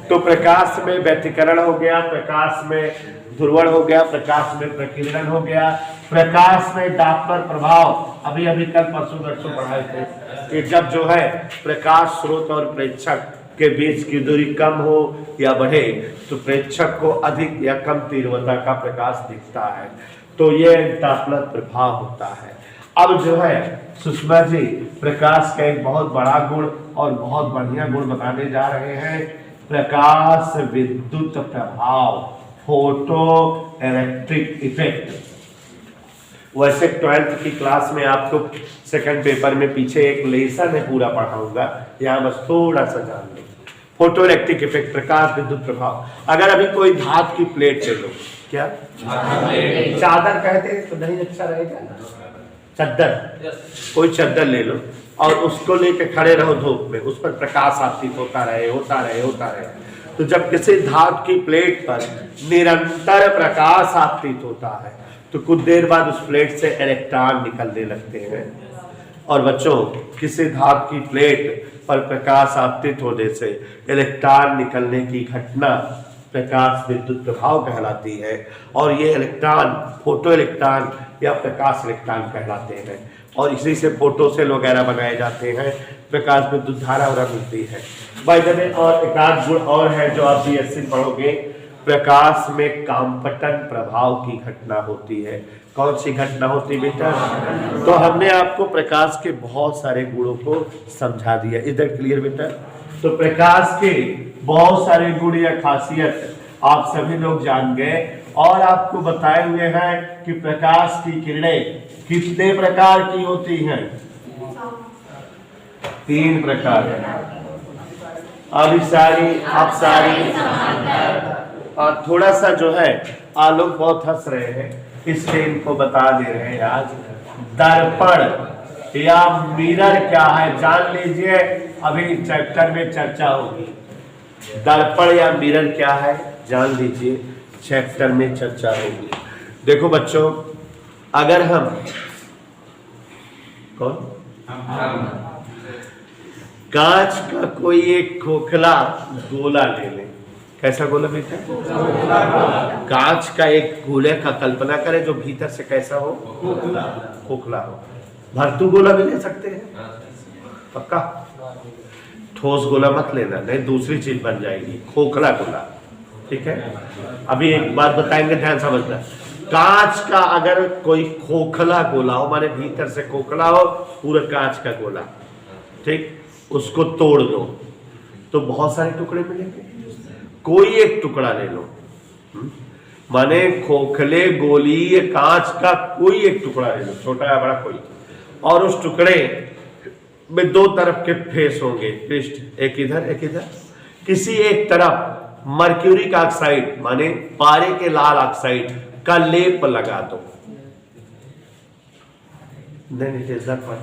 तो प्रकाश में व्यतिकरण हो गया, प्रकाश में ध्रुवण हो गया, प्रकाश में प्रकीर्णन हो गया, प्रकाश में डॉपलर प्रभाव। अभी अभी कल परसों पढ़ाए थे कि जब जो है प्रकाश स्रोत और प्रेक्षक के बीच की दूरी कम हो या बढ़े तो प्रेक्षक को अधिक या कम तीव्रता का प्रकाश दिखता है। तो ये डॉपलर प्रभाव होता है। अब जो है सुषमा जी प्रकाश का एक बहुत बड़ा गुण और बहुत बढ़िया गुण बताने जा रहे हैं, प्रकाश विद्युत प्रभाव, फोटो इलेक्ट्रिक इफेक्ट। वैसे 12th की क्लास में आपको सेकंड पेपर में पीछे एक लेसन है पूरा पढ़ाऊंगा, यहाँ बस थोड़ा सा जान लो। फोटो इलेक्ट्रिक इफेक्ट, प्रकाश विद्युत प्रभाव। अगर अभी कोई धातु की प्लेट ले लो, क्या चादर कहते हैं तो नहीं अच्छा रहेगा, चद्दर, कोई चद्दर ले लो और उसको लेके खड़े रहो धूप में, उस पर प्रकाश आपतित होता रहे होता रहे होता रहे। तो जब किसी धातु की प्लेट पर निरंतर प्रकाश आपतित होता है तो कुछ देर बाद उस प्लेट से इलेक्ट्रॉन निकलने लगते हैं। और बच्चों, किसी धातु की प्लेट पर प्रकाश आपतित होने से इलेक्ट्रॉन निकलने की घटना प्रकाश विद्युत प्रभाव कहलाती है। और ये इलेक्ट्रॉन फोटो इलेक्ट्रॉन या प्रकाश इलेक्ट्रॉन कहलाते हैं और इसी से फोटो सेल वगैरह बनाए जाते हैं, प्रकाश विद्युत धारा वगैरह मिलती है। बाय द वे, और एक आध गुण और है जो आप बीएससी पढ़ोगे, प्रकाश में कांपटन प्रभाव की घटना होती है। कौन सी घटना होती बेटा? तो हमने आपको प्रकाश के बहुत सारे गुणों को समझा दिया। इज दैट क्लियर बेटा? तो प्रकाश के बहुत सारे गुण या खासियत आप सभी लोग जान गए। और आपको बताए हुए हैं कि प्रकाश की किरणें कितने प्रकार की होती हैं? 3 प्रकार। अभिसारी, अपसारी, और थोड़ा सा जो है आलोक बहुत हंस रहे हैं इसलिए इनको बता दे रहे हैं आज। दर्पण या मिरर क्या है जान लीजिए, अभी चैप्टर में चर्चा होगी। दर्पण या मिरर क्या है जान लीजिए, चैप्टर में चर्चा होगी। देखो बच्चों, अगर हम कांच का कोई एक खोखला गोला ले लें, कैसा गोला बेटा? कांच का एक गोले का कल्पना करें जो भीतर से कैसा हो, खोखला हो। भरतू गोला भी ले सकते हैं, पक्का। ठोस गोला मत लेना, नहीं दूसरी चीज बन जाएगी, खोखला गोला, ठीक है। अभी एक बात बताएंगे, ध्यान समझना। कांच का अगर कोई खोखला गोला हो, माने भीतर से खोखला हो, पूरा कांच का गोला, ठीक, उसको तोड़ दो तो बहुत सारे टुकड़े मिलेंगे। कोई एक टुकड़ा ले लो, माने खोखले गोली कांच का कोई एक टुकड़ा ले लो, छोटा या बड़ा कोई, और उस टुकड़े में 2 तरफ के फेस होंगे, पृष्ठ, एक इधर एक इधर। किसी एक तरफ मर्क्यूरिक ऑक्साइड माने पारे के लाल ऑक्साइड का लेप लगा दो। दर्पण,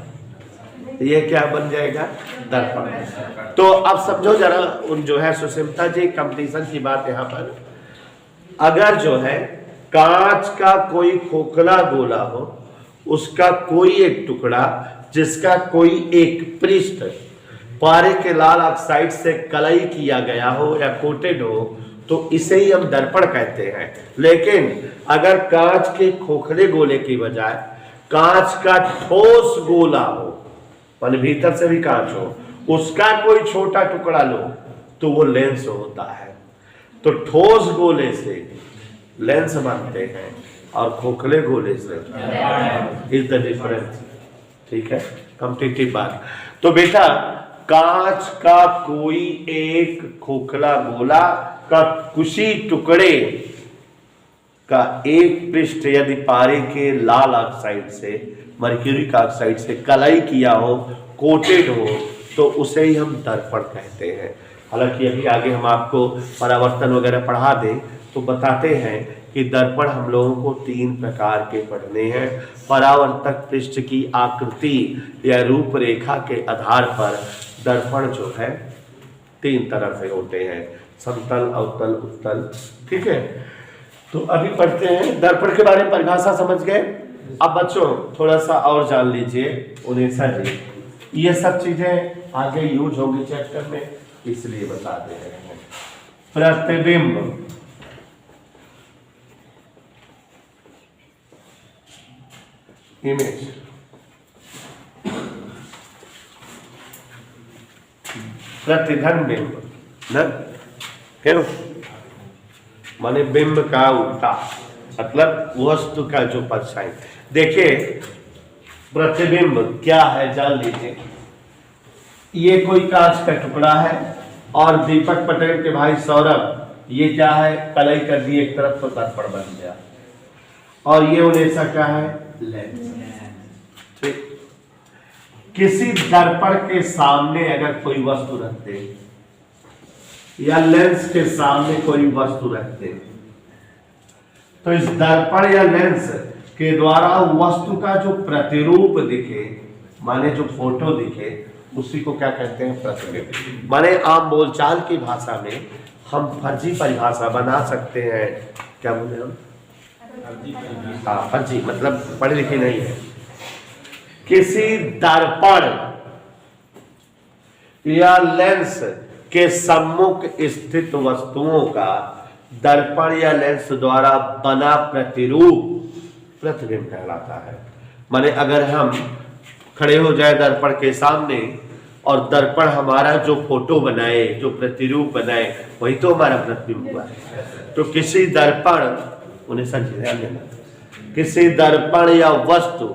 ये क्या बन जाएगा? दर्पण। तो अब समझो जरा, उन जो है सुष्मिता जी, कंपटीशन की बात यहाँ पर। अगर जो है कांच का कोई खोखला गोला हो, उसका कोई एक टुकड़ा जिसका कोई एक पृष्ठ पारे के लाल ऑक्साइड से कलई किया गया हो या कोटेड हो, तो इसे ही हम दर्पण कहते हैं। लेकिन अगर कांच के खोखले गोले की बजाय कांच का ठोस गोला हो, मान भीतर से भी कांच हो, उसका कोई छोटा टुकड़ा लो तो वो लेंस होता है। तो ठोस गोले से लेंस बनते हैं और खोखले गोले से इज द डिफरेंस, ठीक है। कॉम्पिटिटिव बात। तो बेटा, कांच का कोई एक खोखला गोला का कुशी टुकड़े का एक पृष्ठ यदि पारे के लाल ऑक्साइड से, मर्क्यूरिक ऑक्साइड से कलाई किया हो, कोटेड हो, तो उसे ही हम दर्पण कहते हैं। हालांकि अभी आगे हम आपको परावर्तन वगैरह पढ़ा दें तो बताते हैं कि दर्पण हम लोगों को 3 प्रकार के पढ़ने हैं। परावर्तक पृष्ठ की आकृति या रूपरेखा के आधार पर दर्पण जो है 3 तरह से होते हैं, समतल, अवतल, उत्तल, ठीक है। तो अभी पढ़ते हैं दर्पण के बारे में। परिभाषा समझ गए? अब बच्चों थोड़ा सा और जान लीजिए उनेसा जी, ये सब चीजें आगे यूज होंगी चैप्टर में, इसलिए बता दे रहे हैं। प्रतिबिंब, इमेज, प्रतिधन बिंब, न क्यों माने बिंब का उल्टा, मतलब वस्तु का जो परछाई। देखिए प्रतिबिंब क्या है जान लीजिए। ये कोई कांच का टुकड़ा है और दीपक पटेल के भाई सौरभ ये क्या है, कलई कर दी एक तरफ तो दर्पण बन गया, और ये उनेसा क्या है, लेंस। ठीक, किसी दर्पण के सामने अगर कोई वस्तु रखते या लेंस के सामने कोई वस्तु रखते, तो इस दर्पण या लेंस के द्वारा वस्तु का जो प्रतिरूप दिखे, माने जो फोटो दिखे, उसी को क्या कहते हैं, प्रतिबिंब। माने आम बोलचाल की भाषा में हम फर्जी परिभाषा बना सकते हैं। क्या बोले हम? हाँ, फर्जी मतलब पढ़े लिखे नहीं है। किसी दर्पण या लेंस के सम्मुख स्थित वस्तुओं का दर्पण या लेंस द्वारा बना प्रतिरूप प्रतिबिंब कहलाता है। माने अगर हम खड़े हो जाए दर्पण के सामने और दर्पण हमारा जो फोटो बनाए, जो प्रतिरूप बनाए, वही तो हमारा प्रतिबिंब हुआ है। तो किसी दर्पण, उन्हें समझ लेना, किसी दर्पण या वस्तु,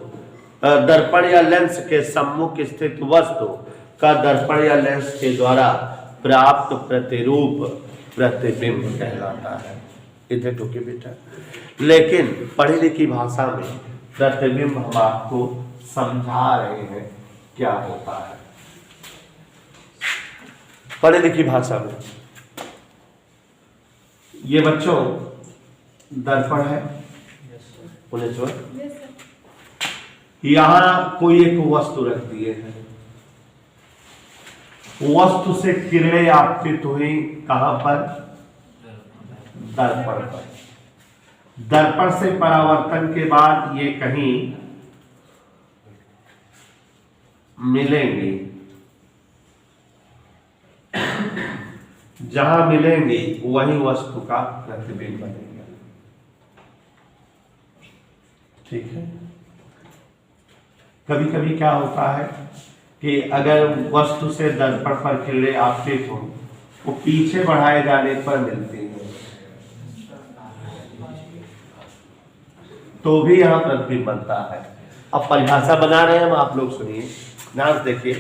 दर्पण या लेंस के सम्मुख स्थित वस्तु का दर्पण या लेंस के द्वारा प्राप्त प्रतिरूप प्रतिबिंब कहलाता है। इधर टोके बेटा। लेकिन पढ़ी लिखी भाषा में प्रतिबिंब हम आपको समझा रहे हैं क्या होता है। पढ़ी लिखी भाषा में ये बच्चों दर्पण है, यहां कोई एक वस्तु रख दिए है, वस्तु से किरणें आपतित हुई कहां पर? दर्पण पर। दर्पण से परावर्तन के बाद ये कहीं मिलेंगी, जहां मिलेंगी वही वस्तु का प्रतिबिंब बनेगा। ठीक है। कभी कभी क्या होता है कि अगर वस्तु से दर्पण पर किरणें आपतित हो, वो पीछे बढ़ाए जाने पर मिलती है, तो भी यहां प्रतिबिंब बनता है। अब परिभाषा बना रहे हैं हम, आप लोग सुनिए, ध्यान से देखिए।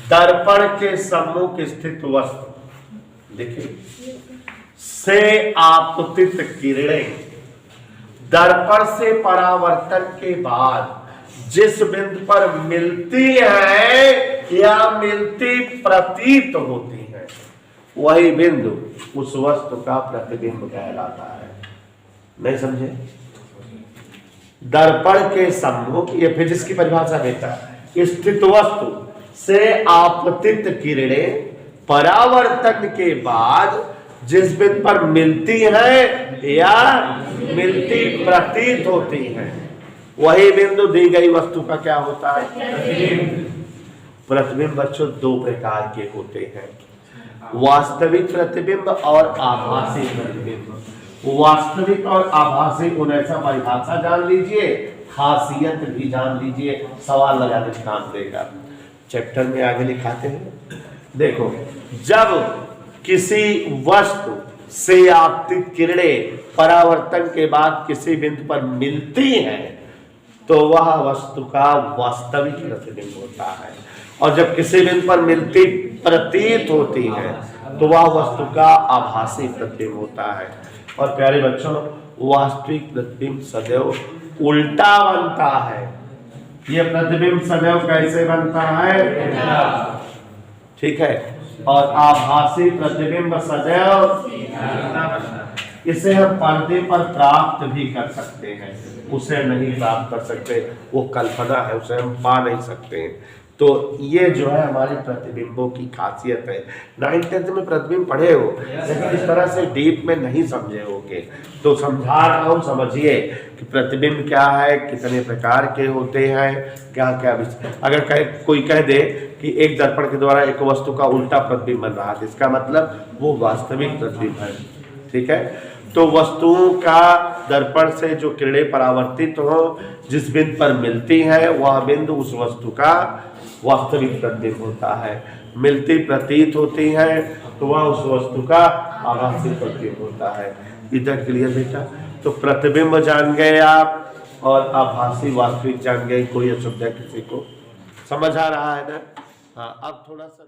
दर्पण के सम्मुख स्थित वस्तु, देखिए, से आपतित किरणें दर्पण से परावर्तन के बाद जिस बिंदु पर मिलती है या मिलती प्रतीत होती है, वही बिंदु उस वस्तु का प्रतिबिंब कहलाता है। नहीं समझे? दर्पण के सम्मुख, ये फिजिक्स की परिभाषा देता है, स्थित वस्तु से आपतित किरणें परावर्तन के बाद जिस बिंदु पर मिलती है या मिलती प्रतीत होती है, वही बिंदु दी गई वस्तु का क्या होता है? प्रतिबिंब बच्चों दो प्रकार के होते हैं, वास्तविक प्रतिबिंब और आभासी प्रतिबिंब। वास्तविक और आभासी ऐसा परिभाषा जान लीजिए, खासियत भी जान लीजिए, सवाल लगाने का काम देगा। चैप्टर में आगे लिखाते हैं, देखो, जब किसी वस्तु से आपतित किरणें परावर्तन के बाद किसी बिंदु पर मिलती हैं, तो वह वस्तु का वास्तविक प्रतिबिंब होता है, और जब किसी बिंदु पर मिलती प्रतीत होती है, तो वह वस्तु का आभासी प्रतिबिंब होता है। और प्यारे बच्चों, वास्तविक प्रतिबिंब सदैव उल्टा बनता है। यह प्रतिबिंब सदैव कैसे बनता है? ठीक है। और आभासी प्रतिबिंब सदैव, इसे हम पर्दे पर प्राप्त भी कर सकते हैं, उसे नहीं प्राप्त कर सकते, वो कल्पना है, उसे हम पा नहीं सकते हैं। तो ये जो है हमारे प्रतिबिंबों की खासियत है। 9th-10th में प्रतिबिंब पढ़े हो, लेकिन इस तरह से डीप में नहीं समझे होगे, तो समझा रहा हूँ, समझिए कि प्रतिबिंब क्या है, कितने प्रकार के होते हैं, क्या क्या विषय। अगर कोई कह दे कि एक दर्पण के द्वारा एक वस्तु का उल्टा प्रतिबिंब बन रहा है, इसका मतलब वो वास्तविक प्रतिबिंब है। ठीक है। तो वस्तुओं का दर्पण से जो किरणें परावर्तित हो, जिस बिंदु पर मिलती है, वह बिंदु उस वस्तु का वास्तविक प्रतिबिंब होता है। मिलती प्रतीत होती है, तो वह उस वस्तु का आभासी प्रतिबिंब होता है। इधर क्लियर बेटा? तो प्रतिबिंब जान गए आप, और आभासी वास्तविक जान गए। कोई असुविधा किसी को? समझ आ रहा है ना? हाँ, अब थोड़ा सा